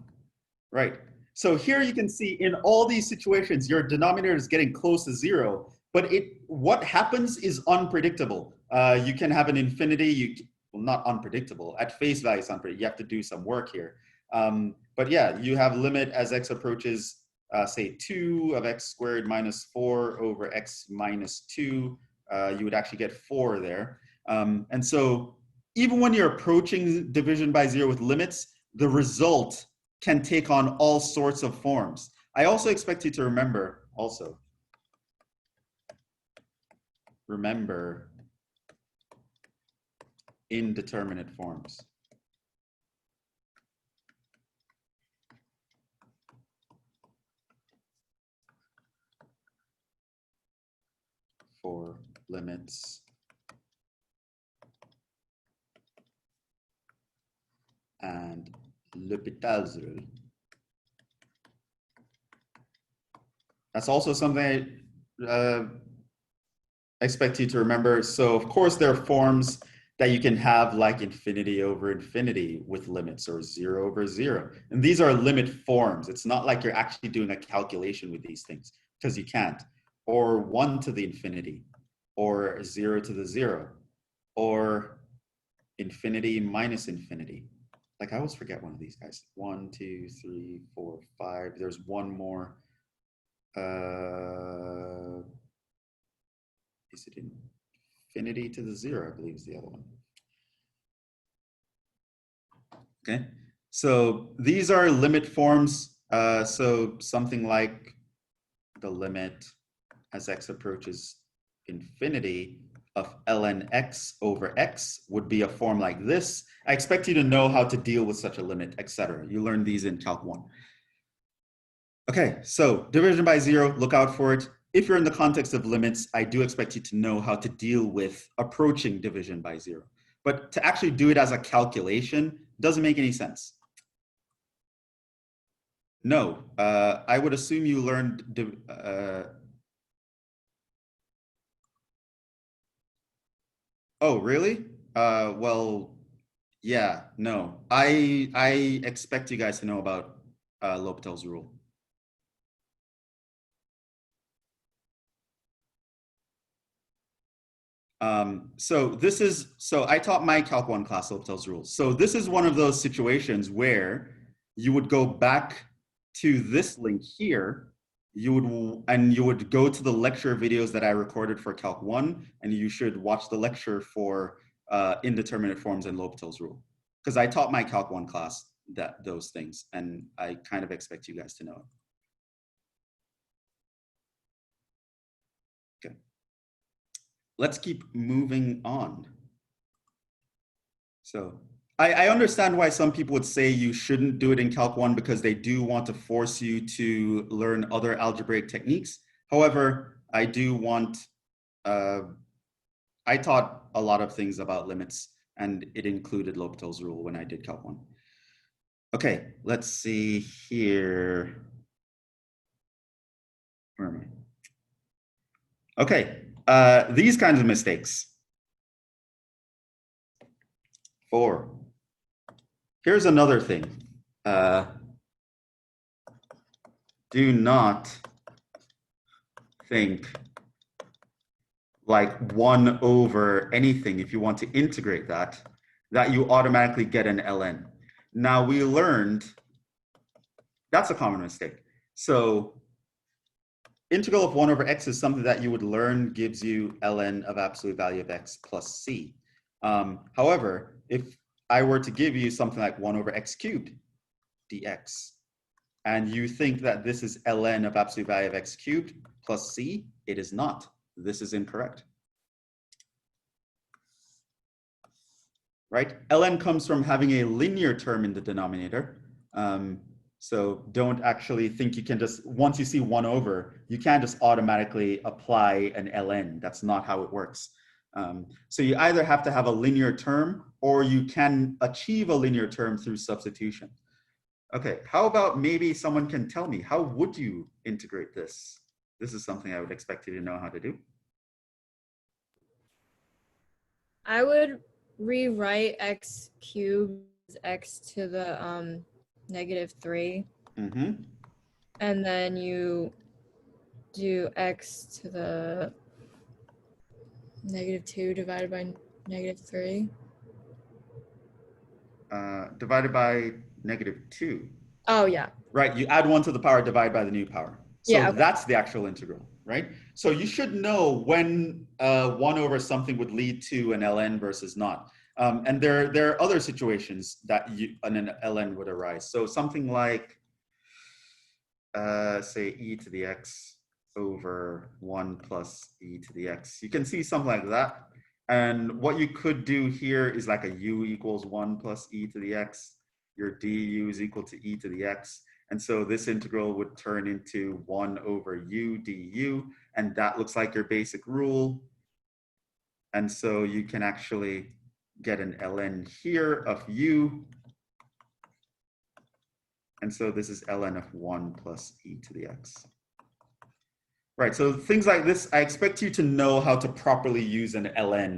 Right. So here you can see in all these situations, your denominator is getting close to 0, but what happens is unpredictable. You can have an infinity, well, not unpredictable. At face value, it's unpredictable. You have to do some work here. But yeah, you have limit as x approaches, say 2 of x squared minus 4 over x minus 2. You would actually get 4 there. And so even when you're approaching division by 0 with limits, the result can take on all sorts of forms. I also expect you to remember indeterminate forms. For limits and L'Hopital's rule. That's also something I expect you to remember. So of course there are forms that you can have like infinity over infinity with limits, or 0 over 0. And these are limit forms. It's not like you're actually doing a calculation with these things, because you can't. Or 1 to the infinity, or 0 to the 0, or infinity minus infinity. Like I always forget one of these guys. 1, 2, 3, 4, 5. There's one more. Is it infinity to the 0? I believe is the other one. Okay. So these are limit forms. So something like the limit as x approaches infinity of ln x over x would be a form like this. I expect you to know how to deal with such a limit, etc. You learned these in Calc 1. Okay, so division by 0, look out for it. If you're in the context of limits, I do expect you to know how to deal with approaching division by 0. But to actually do it as a calculation doesn't make any sense. No, I would assume you learned oh, really? Well, yeah, no. I expect you guys to know about L'Hopital's rule. So I taught my Calc 1 class L'Hopital's rule. So this is one of those situations where you would go back to this link here. You would go to the lecture videos that I recorded for Calc 1, and you should watch the lecture for indeterminate forms and L'Hopital's rule. Because I taught my Calc 1 class those things, and I kind of expect you guys to know it. Okay. Let's keep moving on. So I understand why some people would say you shouldn't do it in Calc 1 because they do want to force you to learn other algebraic techniques. However, I do want, I taught a lot of things about limits, and it included L'Hopital's rule when I did Calc 1. Okay, let's see here. Where am I? Okay, these kinds of mistakes. 4. Here's another thing. Do not think like 1 over anything, if you want to integrate that you automatically get an ln. Now we learned, that's a common mistake. So integral of 1 over x is something that you would learn gives you ln of absolute value of x plus c. However, if I were to give you something like 1 over x cubed dx, and you think that this is ln of absolute value of x cubed plus c, it is not. This is incorrect. Right? ln comes from having a linear term in the denominator. So don't actually think you can just, once you see 1 over, you can't just automatically apply an ln. That's not how it works. So you either have to have a linear term or you can achieve a linear term through substitution. Okay, how about maybe someone can tell me, how would you integrate this? This is something I would expect you to know how to do. I would rewrite x cubed as x to the -3. Mm-hmm. And then you do x to the -2 divided by -3. Divided by -2. Oh, yeah. Right, you add 1 to the power, divide by the new power. So Yeah, okay. That's the actual integral, right? So you should know when 1 over something would lead to an ln versus not. And there are other situations that an ln would arise. So something like, say, e to the x over 1 plus e to the x. You can see something like that. And what you could do here is like a u equals 1 plus e to the x. Your du is equal to e to the x. And so this integral would turn into 1 over u du. And that looks like your basic rule. And so you can actually get an ln here of u. And so this is ln of 1 plus e to the x. Right, so things like this, I expect you to know how to properly use an ln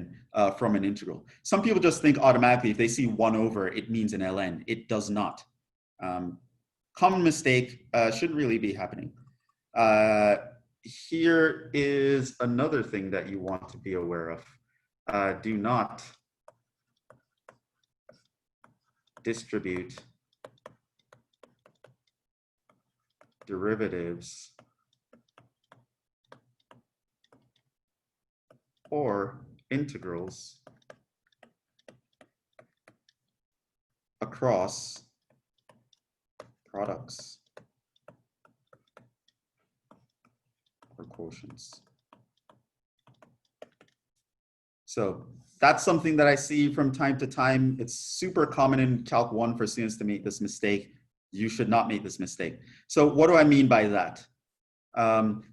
from an integral. Some people just think automatically if they see 1 over, it means an ln. It does not. Common mistake, shouldn't really be happening. Here is another thing that you want to be aware of. Do not distribute derivatives or integrals across products or quotients. So that's something that I see from time to time. It's super common in Calc 1 for students to make this mistake. You should not make this mistake. So what do I mean by that?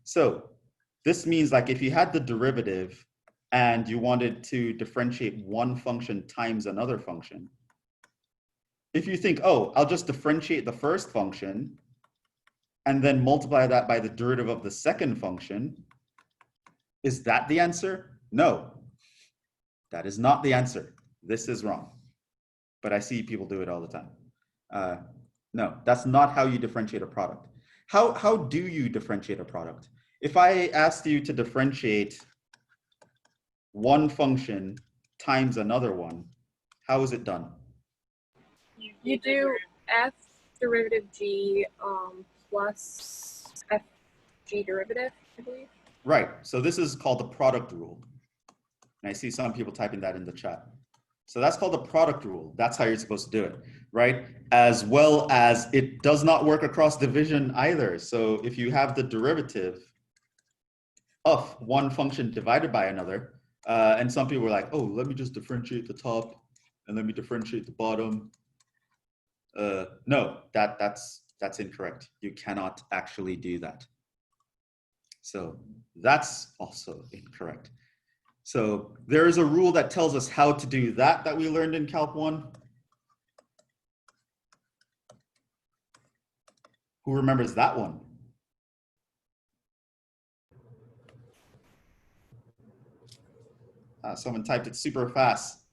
So this means like if you had the derivative and you wanted to differentiate one function times another function, if you think, oh, I'll just differentiate the first function and then multiply that by the derivative of the second function, is that the answer? No, that is not the answer. This is wrong. But I see people do it all the time. No, that's not how you differentiate a product. How do you differentiate a product? If I asked you to differentiate one function times another one, how is it done? You do f derivative g plus fg derivative, I believe. Right, so this is called the product rule. And I see some people typing that in the chat. So that's called the product rule. That's how you're supposed to do it, right? As well as it does not work across division either. So if you have the derivative of one function divided by another, and some people were like, oh, let me just differentiate the top and let me differentiate the bottom. No, that's incorrect. You cannot actually do that. So that's also incorrect. So there is a rule that tells us how to do that we learned in Calc 1. Who remembers that one? Someone typed it super fast.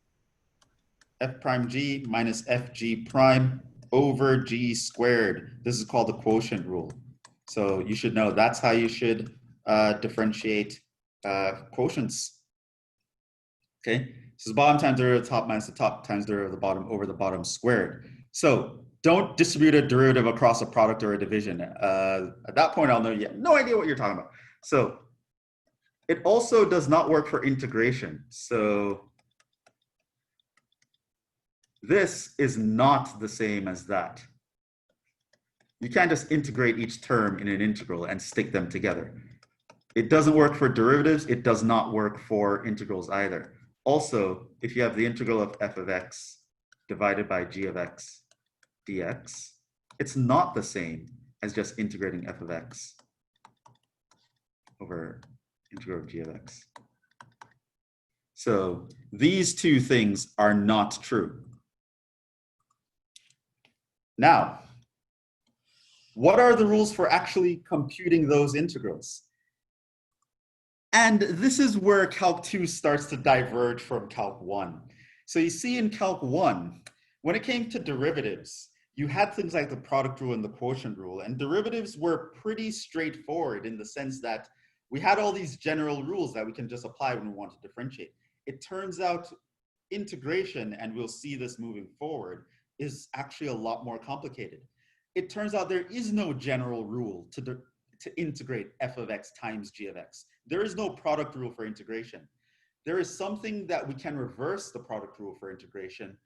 F prime g minus fg prime over g squared. This is called the quotient rule. So you should know that's how you should differentiate quotients. Okay, so the bottom times derivative of the top minus the top times derivative of the bottom over the bottom squared. So don't distribute a derivative across a product or a division. At that point, I'll know you have no idea what you're talking about. So it also does not work for integration. So this is not the same as that. You can't just integrate each term in an integral and stick them together. It doesn't work for derivatives. It does not work for integrals either. Also, if you have the integral of f of x divided by g of x dx, it's not the same as just integrating f of x over integral of g of x. So these two things are not true. Now, what are the rules for actually computing those integrals? And this is where Calc 2 starts to diverge from Calc 1. So you see in Calc 1, when it came to derivatives, you had things like the product rule and the quotient rule, and derivatives were pretty straightforward in the sense that we had all these general rules that we can just apply when we want to differentiate. It turns out integration, and we'll see this moving forward, is actually a lot more complicated. It turns out there is no general rule to integrate f of x times g of x. There is no product rule for integration. There is something that we can reverse the product rule for integration.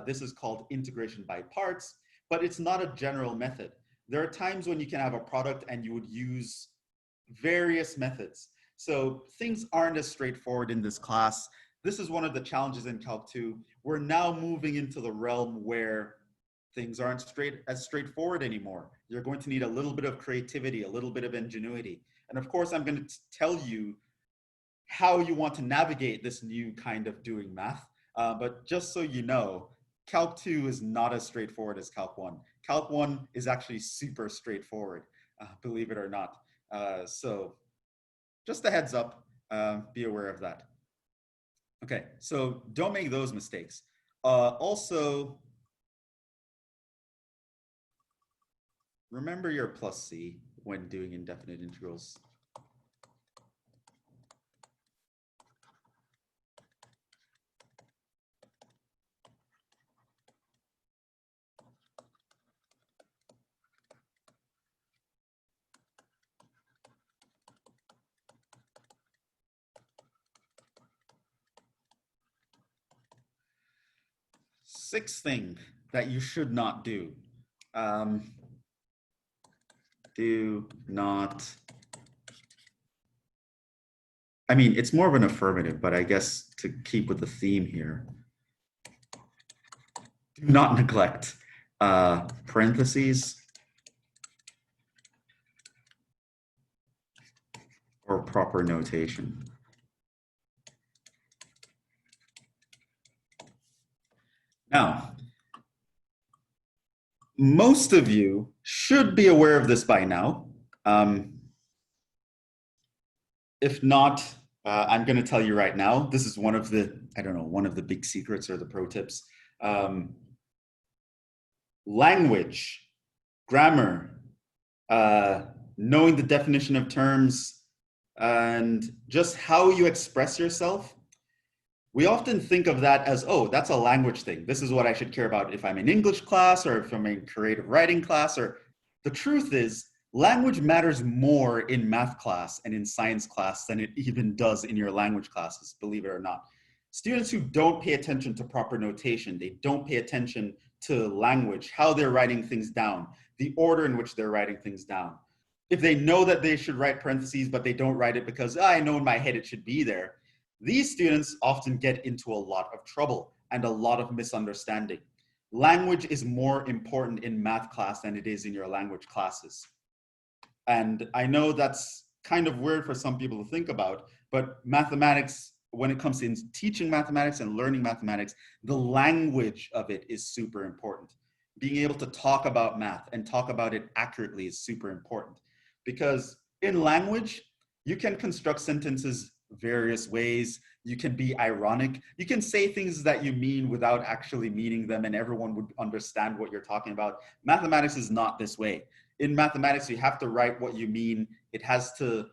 This is called integration by parts, but it's not a general method. There are times when you can have a product and you would use various methods. So things aren't as straightforward in this class. This is one of the challenges in Calc 2. We're now moving into the realm where things aren't as straightforward anymore. You're going to need a little bit of creativity, a little bit of ingenuity. And of course, I'm going to tell you how you want to navigate this new kind of doing math. But just so you know, Calc 2 is not as straightforward as Calc 1. Calc 1 is actually super straightforward, believe it or not. So just a heads up, be aware of that. Okay, so don't make those mistakes. Also, remember your plus C when doing indefinite integrals. Sixth thing that you should not do. Do not, I mean, it's more of an affirmative, but I guess to keep with the theme here, do not neglect parentheses or proper notation. Now, most of you should be aware of this by now. If not, I'm going to tell you right now. This is one of the, I don't know, one of the big secrets or the pro tips. Language, grammar, knowing the definition of terms, and just how you express yourself. We often think of that as, oh, that's a language thing. This is what I should care about if I'm in English class or if I'm in creative writing class. Or the truth is, language matters more in math class and in science class than it even does in your language classes, believe it or not. Students who don't pay attention to proper notation, they don't pay attention to language, how they're writing things down, the order in which they're writing things down. If they know that they should write parentheses, but they don't write it because I know in my head it should be there, these students often get into a lot of trouble and a lot of misunderstanding. Language is more important in math class than it is in your language classes. And I know that's kind of weird for some people to think about, but mathematics, when it comes to teaching mathematics and learning mathematics, the language of it is super important. Being able to talk about math and talk about it accurately is super important. Because in language, you can construct sentences various ways. You can be ironic. You can say things that you mean without actually meaning them, and everyone would understand what you're talking about. Mathematics is not this way. In mathematics, you have to write what you mean. It has to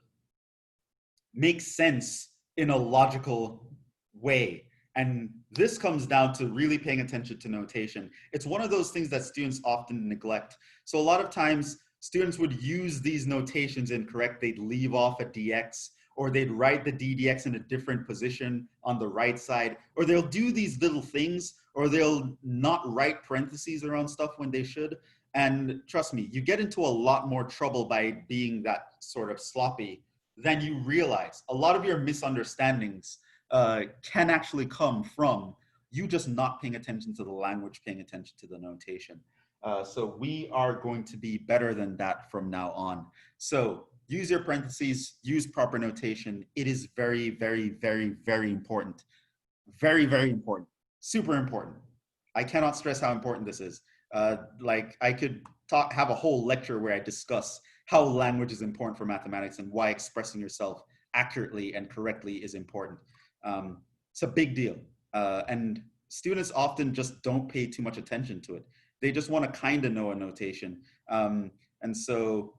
make sense in a logical way. And this comes down to really paying attention to notation. It's one of those things that students often neglect. So a lot of times, students would use these notations incorrect. They'd leave off a dx, or they'd write the ddx in a different position on the right side, or they'll do these little things, or they'll not write parentheses around stuff when they should. And trust me, you get into a lot more trouble by being that sort of sloppy than you realize. A lot of your misunderstandings can actually come from you just not paying attention to the language, paying attention to the notation. So we are going to be better than that from now on. So use your parentheses, use proper notation. It is very, very, very, very important. Very, very important. Super important. I cannot stress how important this is. Like I could have a whole lecture where I discuss how language is important for mathematics and why expressing yourself accurately and correctly is important. It's a big deal. And students often just don't pay too much attention to it. They just want to kind of know a notation. And so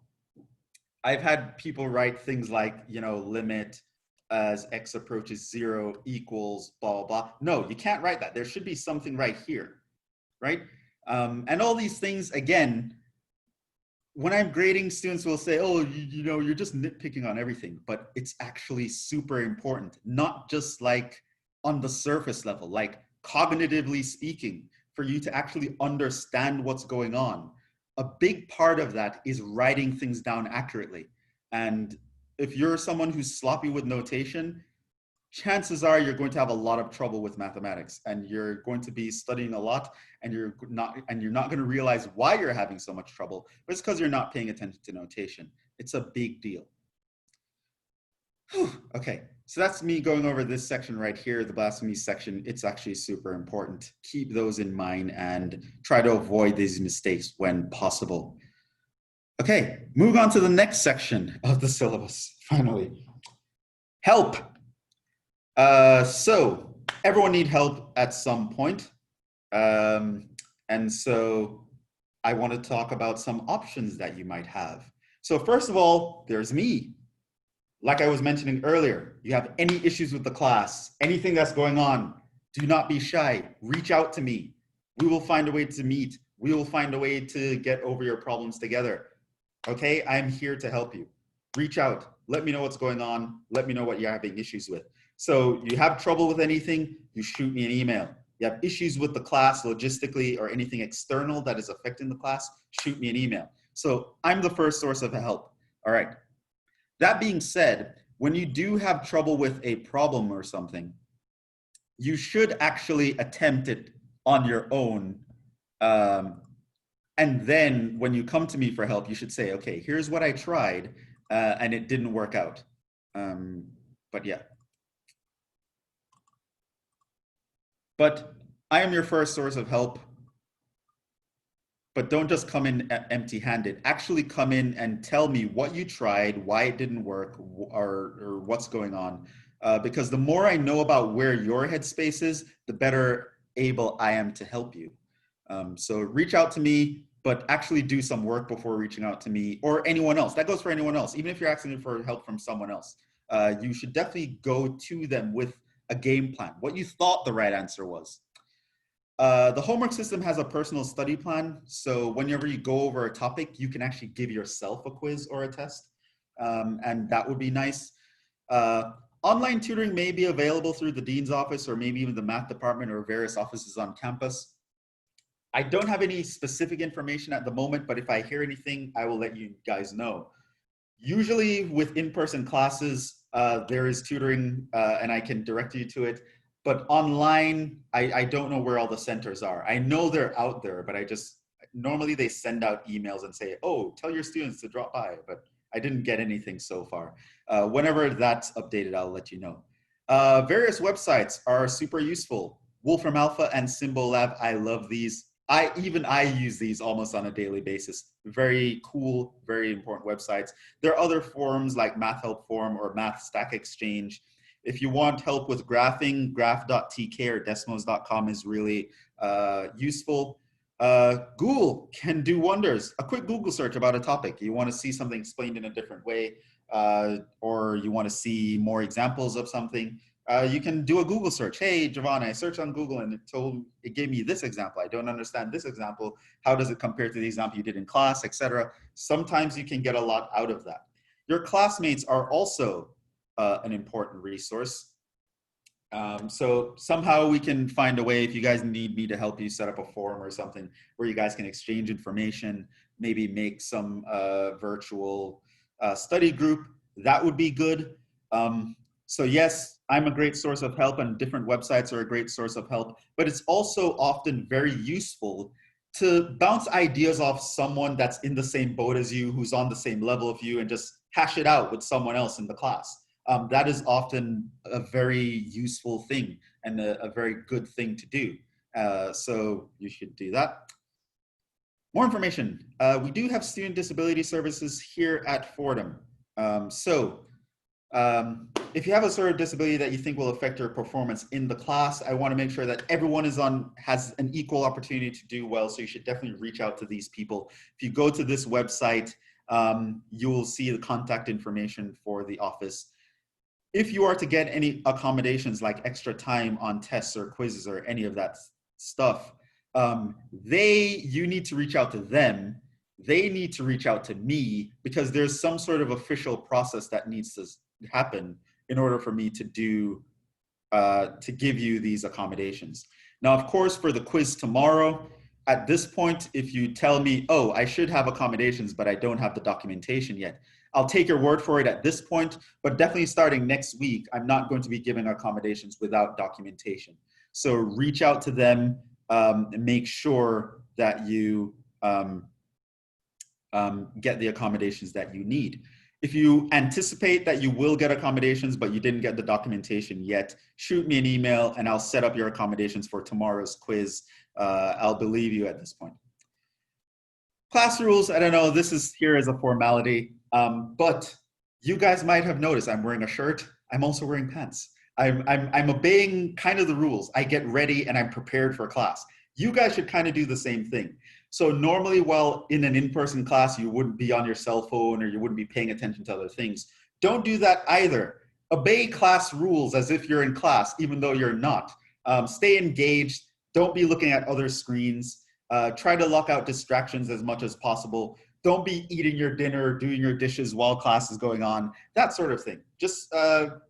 I've had people write things like, you know, limit as x approaches 0 equals blah, blah, blah. No, you can't write that. There should be something right here, right? And all these things, again, when I'm grading, students will say, oh, you know, you're just nitpicking on everything, but it's actually super important, not just like on the surface level, like cognitively speaking, for you to actually understand what's going on. A big part of that is writing things down accurately. And if you're someone who's sloppy with notation, chances are you're going to have a lot of trouble with mathematics, and you're going to be studying a lot, and you're not going to realize why you're having so much trouble, but it's because you're not paying attention to notation. It's a big deal. Whew. Okay, so that's me going over this section right here, the blasphemy section. It's actually super important. Keep those in mind and try to avoid these mistakes when possible. Okay, move on to the next section of the syllabus, finally. Help. So everyone need help at some point. And so I want to talk about some options that you might have. So first of all, there's me. Like I was mentioning earlier, you have any issues with the class, anything that's going on, do not be shy. Reach out to me. We will find a way to meet. We will find a way to get over your problems together. Okay, I'm here to help you. Reach out. Let me know what's going on. Let me know what you're having issues with. So you have trouble with anything, you shoot me an email. You have issues with the class logistically or anything external that is affecting the class, shoot me an email. So I'm the first source of help. All right. That being said, when you do have trouble with a problem or something, you should actually attempt it on your own. And then when you come to me for help, you should say, okay, here's what I tried and it didn't work out. But yeah. But I am your first source of help. But don't just come in empty-handed. Actually come in and tell me what you tried, why it didn't work, or what's going on. Because the more I know about where your headspace is, the better able I am to help you. So reach out to me, but actually do some work before reaching out to me or anyone else. That goes for anyone else. Even if you're asking for help from someone else, you should definitely go to them with a game plan, what you thought the right answer was. The homework system has a personal study plan. So whenever you go over a topic, you can actually give yourself a quiz or a test. And that would be nice. Online tutoring may be available through the dean's office or maybe even the math department or various offices on campus. I don't have any specific information at the moment, but if I hear anything, I will let you guys know. Usually with in-person classes, there is tutoring and I can direct you to it. But online, I don't know where all the centers are. I know they're out there, but normally they send out emails and say, oh, tell your students to drop by, but I didn't get anything so far. Whenever that's updated, I'll let you know. Various websites are super useful. Wolfram Alpha and Symbol Lab, I love these. I use these almost on a daily basis. Very cool, very important websites. There are other forums like Math Help Forum or Math Stack Exchange. If you want help with graphing, graph.tk or desmos.com is really useful. Google can do wonders. A quick Google search about a topic. You want to see something explained in a different way, or you want to see more examples of something, you can do a Google search. Hey, Jhevon, I searched on Google and it gave me this example. I don't understand this example. How does it compare to the example you did in class, etc. Sometimes you can get a lot out of that. Your classmates are also an important resource. So somehow we can find a way, if you guys need me to help you set up a forum or something where you guys can exchange information, maybe make some virtual study group, that would be good. So yes, I'm a great source of help and different websites are a great source of help, but it's also often very useful to bounce ideas off someone that's in the same boat as you, who's on the same level of you, and just hash it out with someone else in the class. That is often a very useful thing and a very good thing to do. So you should do that. More information. We do have student disability services here at Fordham. If you have a sort of disability that you think will affect your performance in the class, I want to make sure that everyone has an equal opportunity to do well. So you should definitely reach out to these people. If you go to this website, you will see the contact information for the office. If you are to get any accommodations like extra time on tests or quizzes or any of that stuff, you need to reach out to them. They need to reach out to me, because there's some sort of official process that needs to happen in order for me to give you these accommodations. Now, of course, for the quiz tomorrow, at this point, if you tell me, oh, I should have accommodations, but I don't have the documentation yet, I'll take your word for it at this point, but definitely starting next week, I'm not going to be giving accommodations without documentation. So reach out to them and make sure that you get the accommodations that you need. If you anticipate that you will get accommodations, but you didn't get the documentation yet, shoot me an email and I'll set up your accommodations for tomorrow's quiz. I'll believe you at this point. Class rules, I don't know, this is here as a formality, but you guys might have noticed I'm wearing a shirt. I'm also wearing pants. I'm obeying kind of the rules. I get ready and I'm prepared for class. You guys should kind of do the same thing. So normally, while in an in-person class, you wouldn't be on your cell phone or you wouldn't be paying attention to other things. Don't do that either. Obey class rules as if you're in class, even though you're not. Stay engaged. Don't be looking at other screens. Try to lock out distractions as much as possible. Don't be eating your dinner, doing your dishes while class is going on, that sort of thing. Just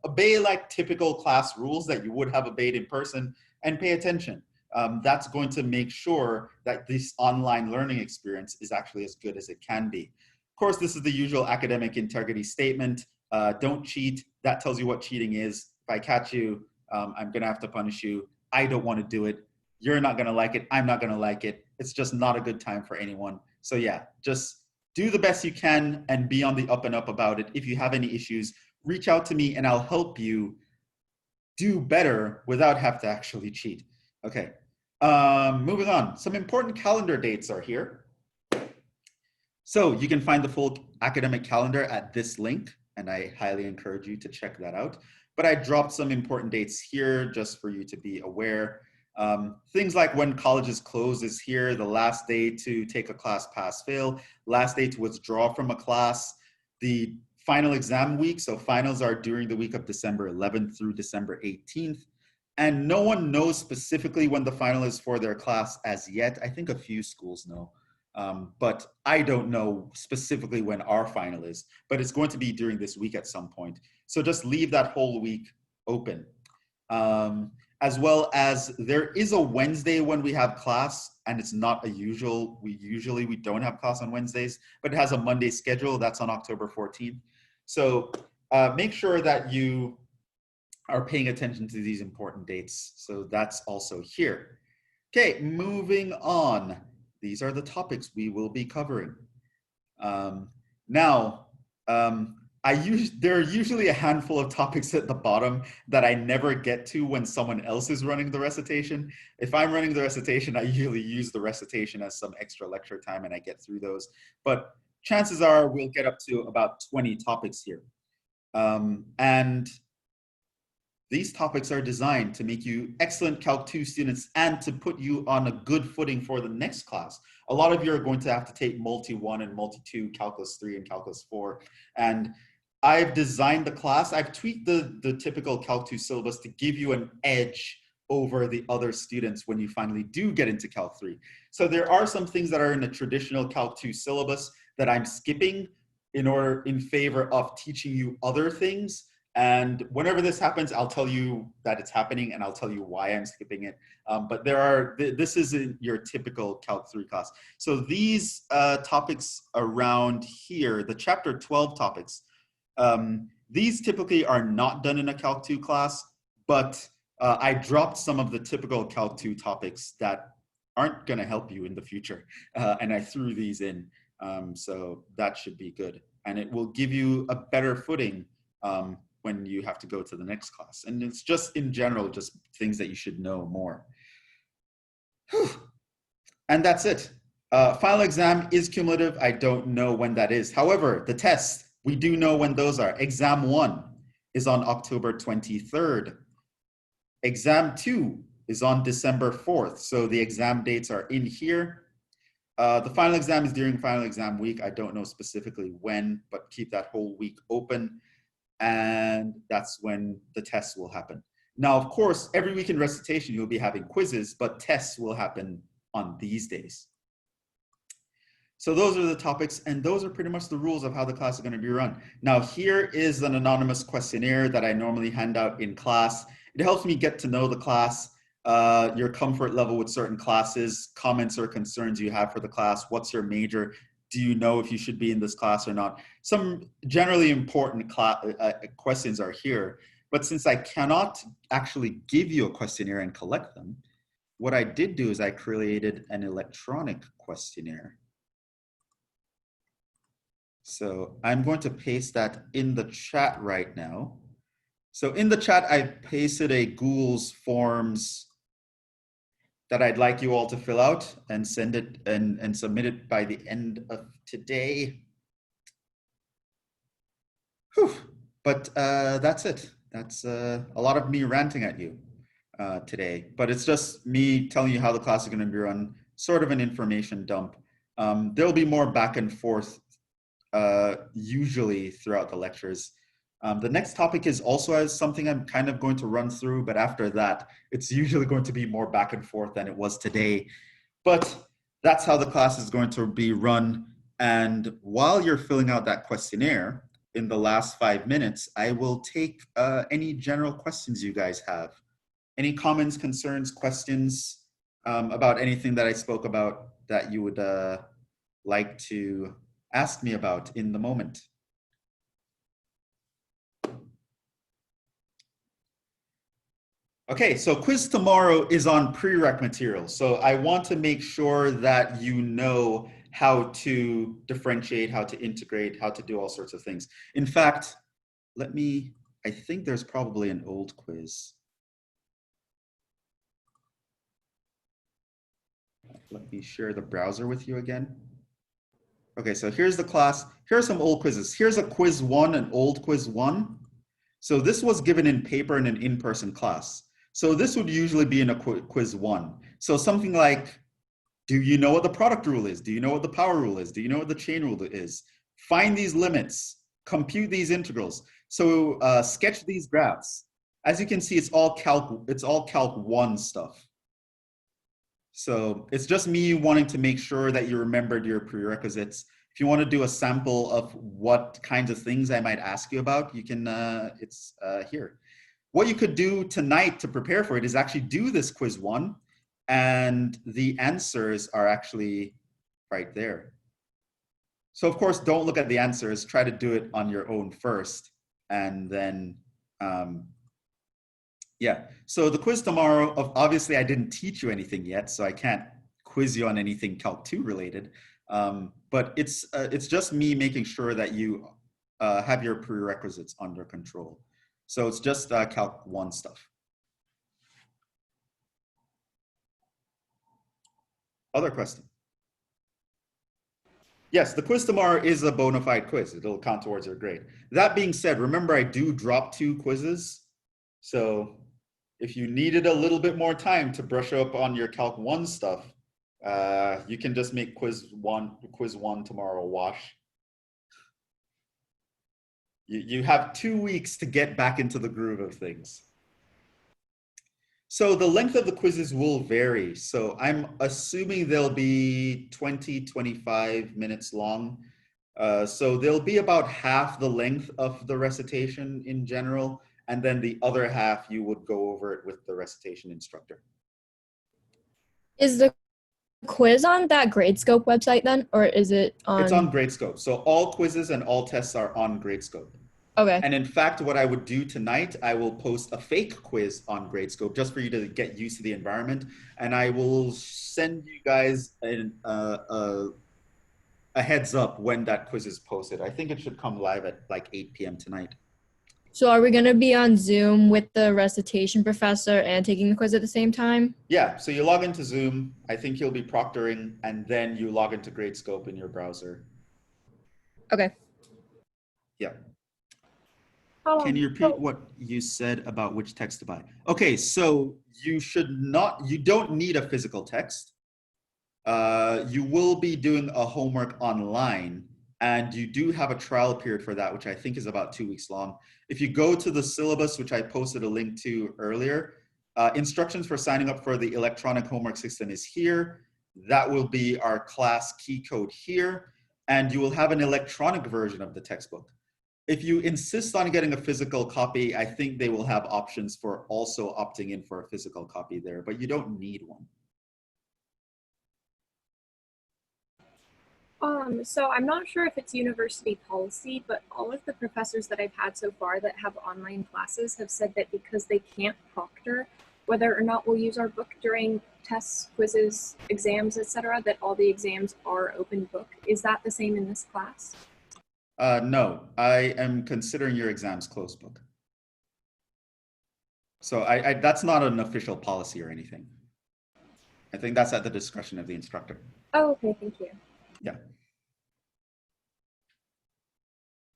obey like typical class rules that you would have obeyed in person and pay attention. That's going to make sure that this online learning experience is actually as good as it can be. Of course, this is the usual academic integrity statement. Don't cheat. That tells you what cheating is. If I catch you, I'm going to have to punish you. I don't want to do it. You're not going to like it. I'm not going to like it. It's just not a good time for anyone. So yeah, just do the best you can and be on the up and up about it. If you have any issues, reach out to me and I'll help you do better without having to actually cheat. Okay, moving on. Some important calendar dates are here. So you can find the full academic calendar at this link, and I highly encourage you to check that out. But I dropped some important dates here just for you to be aware. Things like when colleges close is here, the last day to take a class pass fail, last day to withdraw from a class, the final exam week. So finals are during the week of December 11th through December 18th. And no one knows specifically when the final is for their class as yet. I think a few schools know, but I don't know specifically when our final is, but it's going to be during this week at some point. So just leave that whole week open. As well as there is a Wednesday when we have class, and it's not a usual, we don't have class on Wednesdays, but it has a Monday schedule. That's on October 14th. So make sure that you are paying attention to these important dates. So that's also here. Okay, moving on. These are the topics we will be covering. There are usually a handful of topics at the bottom that I never get to when someone else is running the recitation. If I'm running the recitation, I usually use the recitation as some extra lecture time and I get through those. But chances are we'll get up to about 20 topics here. And these topics are designed to make you excellent Calc 2 students and to put you on a good footing for the next class. A lot of you are going to have to take Multi 1 and Multi 2, Calculus 3 and Calculus 4. And I've designed the class, I've tweaked the typical Calc 2 syllabus to give you an edge over the other students when you finally do get into Calc 3. So there are some things that are in the traditional Calc 2 syllabus that I'm skipping in favor of teaching you other things. And whenever this happens, I'll tell you that it's happening and I'll tell you why I'm skipping it. But this isn't your typical Calc 3 class. So these topics around here, the chapter 12 topics, these typically are not done in a Calc 2 class, but I dropped some of the typical Calc 2 topics that aren't going to help you in the future. And I threw these in. So that should be good. And it will give you a better footing when you have to go to the next class. And it's just in general, just things that you should know more. Whew. And that's it. Final exam is cumulative. I don't know when that is. However, the tests, we do know when those are. Exam 1 is on October 23rd. Exam 2 is on December 4th. So the exam dates are in here. The final exam is during final exam week. I don't know specifically when, but keep that whole week open. And that's when the tests will happen. Now, of course, every week in recitation, you'll be having quizzes, but tests will happen on these days. So those are the topics, and those are pretty much the rules of how the class is going to be run. Now, here is an anonymous questionnaire that I normally hand out in class. It helps me get to know the class, your comfort level with certain classes, comments or concerns you have for the class. What's your major? Do you know if you should be in this class or not? Some generally important questions are here, but since I cannot actually give you a questionnaire and collect them, what I did do is I created an electronic questionnaire. So I'm going to paste that in the chat right now. So in the chat, I pasted a Google's Forms that I'd like you all to fill out and send it and submit it by the end of today. Whew. But that's it. That's a lot of me ranting at you today, but it's just me telling you how the class is going to be run, sort of an information dump. There'll be more back and forth usually throughout the lectures. The next topic is also something I'm kind of going to run through, but after that, it's usually going to be more back and forth than it was today. But that's how the class is going to be run. And while you're filling out that questionnaire, in the last 5 minutes, I will take any general questions you guys have. Any comments, concerns, questions about anything that I spoke about that you would like to ask me about in the moment. Okay, so quiz tomorrow is on prereq material. So I want to make sure that you know how to differentiate, how to integrate, how to do all sorts of things. In fact, I think there's probably an old quiz. Let me share the browser with you again. Okay, so here's the class. Here are some old quizzes. Here's a quiz 1, an old quiz 1. So this was given in paper in an in-person class. So this would usually be in a quiz 1. So something like, do you know what the product rule is? Do you know what the power rule is? Do you know what the chain rule is? Find these limits, compute these integrals. So sketch these graphs. As you can see, it's all Calc 1 stuff. So it's just me wanting to make sure that you remembered your prerequisites. If you want to do a sample of what kinds of things I might ask you about, you can, it's here. What you could do tonight to prepare for it is actually do this quiz 1, and the answers are actually right there. So of course, don't look at the answers, try to do it on your own first, and then, yeah. So the quiz tomorrow, obviously I didn't teach you anything yet, so I can't quiz you on anything Calc 2 related, but it's just me making sure that you have your prerequisites under control. So it's just Calc 1 stuff. Other question? Yes, the quiz tomorrow is a bona fide quiz. It'll count towards your grade. That being said, remember I do drop 2 quizzes. So if you needed a little bit more time to brush up on your Calc 1 stuff, you can just make quiz 1 tomorrow a wash. You have 2 weeks to get back into the groove of things. So the length of the quizzes will vary. So I'm assuming they'll be 20, 25 minutes long. So they'll be about half the length of the recitation in general. And then the other half, you would go over it with the recitation instructor. Is the quiz on that Gradescope website then, or is it on? It's on Gradescope. So all quizzes and all tests are on Gradescope. Okay. And in fact, what I would do tonight, I will post a fake quiz on Gradescope just for you to get used to the environment. And I will send you guys a heads up when that quiz is posted. I think it should come live at like 8 p.m. tonight. So are we going to be on Zoom with the recitation professor and taking the quiz at the same time? Yeah, so you log into Zoom. I think you'll be proctoring, and then you log into Gradescope in your browser. Okay. Yeah. Can you repeat what you said about which text to buy? Okay, so you don't need a physical text. You will be doing a homework online, and you do have a trial period for that, which I think is about 2 weeks long. If you go to the syllabus, which I posted a link to earlier, instructions for signing up for the electronic homework system is here. That will be our class key code here, and you will have an electronic version of the textbook. If you insist on getting a physical copy, I think they will have options for also opting in for a physical copy there, but you don't need one. So I'm not sure if it's university policy, but all of the professors that I've had so far that have online classes have said that because they can't proctor whether or not we'll use our book during tests, quizzes, exams, etc., that all the exams are open book. Is that the same in this class? No, I am considering your exams closed book. So that's not an official policy or anything. I think that's at the discretion of the instructor. Oh, okay, thank you. Yeah.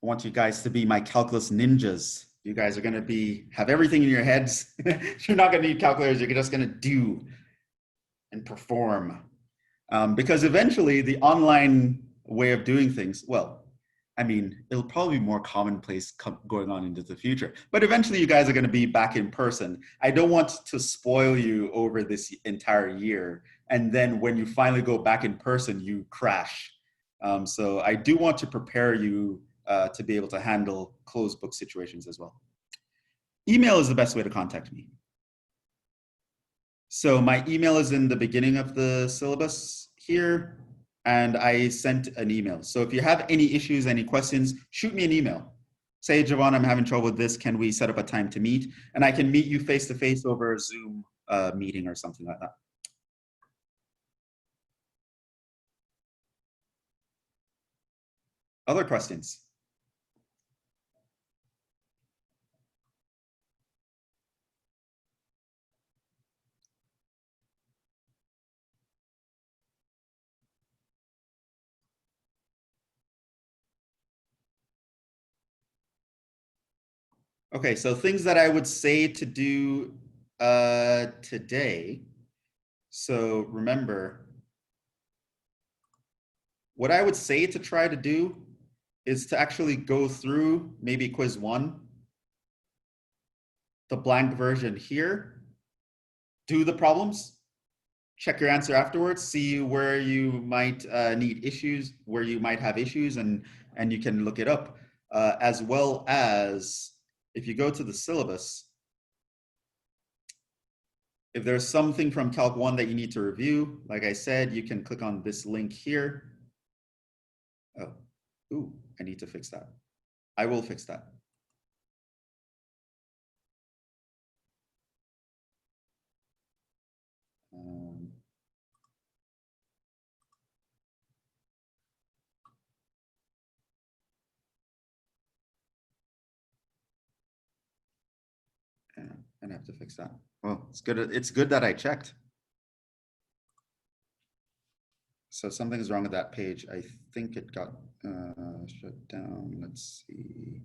I want you guys to be my calculus ninjas. You guys are going to have everything in your heads. You're not going to need calculators. You're just going to do and perform. Because eventually the online way of doing things, well, I mean, it'll probably be more commonplace going on into the future. But eventually you guys are going to be back in person. I don't want to spoil you over this entire year. And then when you finally go back in person, you crash. So I do want to prepare you to be able to handle closed book situations as well. Email is the best way to contact me. So my email is in the beginning of the syllabus here, and I sent an email. So if you have any issues, any questions, shoot me an email. Say, Jhevon, I'm having trouble with this. Can we set up a time to meet? And I can meet you face-to-face over a Zoom meeting or something like that. Other questions? Okay, so things that I would say to do today. So remember, what I would say to try to do is to actually go through maybe quiz 1, the blank version here, do the problems, check your answer afterwards, see where you might need issues, where you might have issues, and you can look it up. As well as if you go to the syllabus, if there's something from Calc 1 that you need to review, like I said, you can click on this link here. Oh, ooh, I need to fix that. I will fix that. And I have to fix that. Well, it's good. It's good that I checked. So something's wrong with that page. I think it got shut down. Let's see.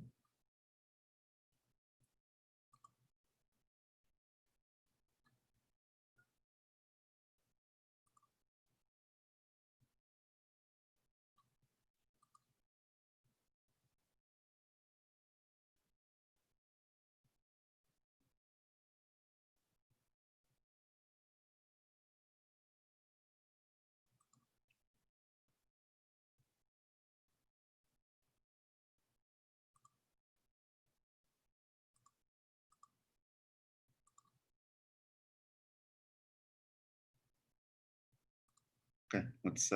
Okay, let's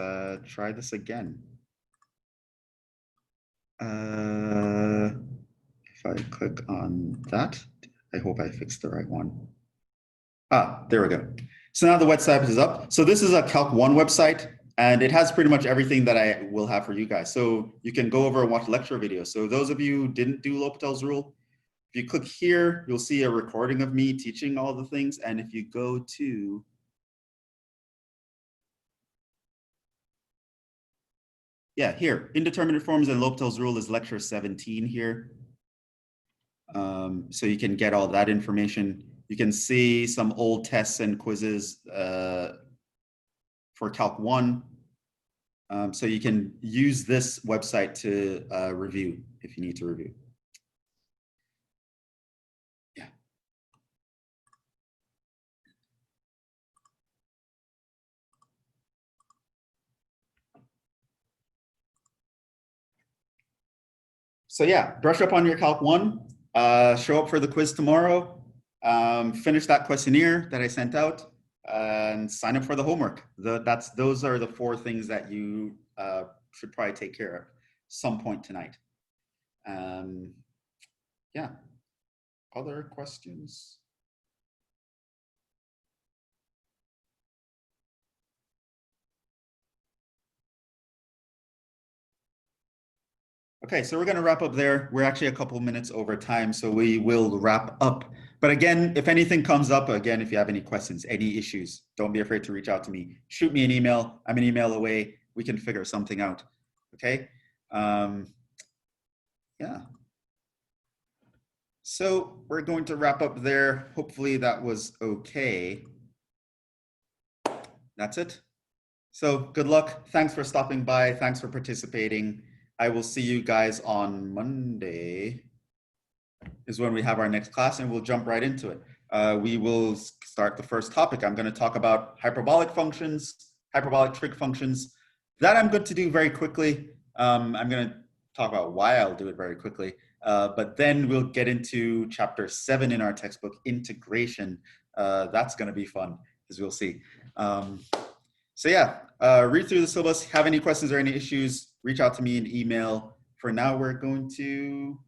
try this again. I if I click on that, I hope I fixed the right one. Ah, there we go. So now the website is up. So this is a Calc 1 website, and it has pretty much everything that I will have for you guys. So you can go over and watch lecture videos. So those of you who didn't do L'Hopital's rule, if you click here, you'll see a recording of me teaching all the things. And if you go to, yeah, here, indeterminate forms and L'Hopital's rule is lecture 17 here. So you can get all that information. You can see some old tests and quizzes for Calc 1. So you can use this website to review if you need to review. Yeah. So yeah, brush up on your Calc 1, show up for the quiz tomorrow, finish that questionnaire that I sent out, and sign up for the homework. Those are the 4 things that you should probably take care of some point tonight. Yeah, other questions? Okay, so we're gonna wrap up there. We're actually a couple minutes over time, so we will wrap up. But again, if anything comes up, again, if you have any questions, any issues, don't be afraid to reach out to me. Shoot me an email. I'm an email away. We can figure something out, okay? Yeah. So we're going to wrap up there. Hopefully that was okay. That's it. So good luck. Thanks for stopping by. Thanks for participating. I will see you guys on Monday is when we have our next class, and we'll jump right into it. We will start the first topic. I'm going to talk about hyperbolic functions, hyperbolic trig functions. That I'm going to do very quickly. I'm going to talk about why I'll do it very quickly. But then we'll get into chapter 7 in our textbook, integration. That's going to be fun, as we'll see. So yeah, read through the syllabus. Have any questions or any issues, reach out to me in email. For now, we're going to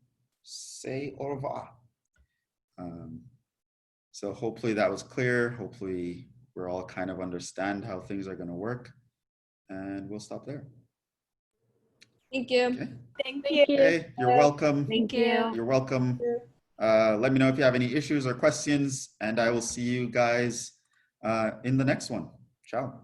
say au revoir. So hopefully that was clear. Hopefully we're all kind of understand how things are going to work. And we'll stop there. Thank you. Okay. Thank you. Hey, you're welcome. Thank you. You're welcome. Let me know if you have any issues or questions, and I will see you guys in the next one. Ciao.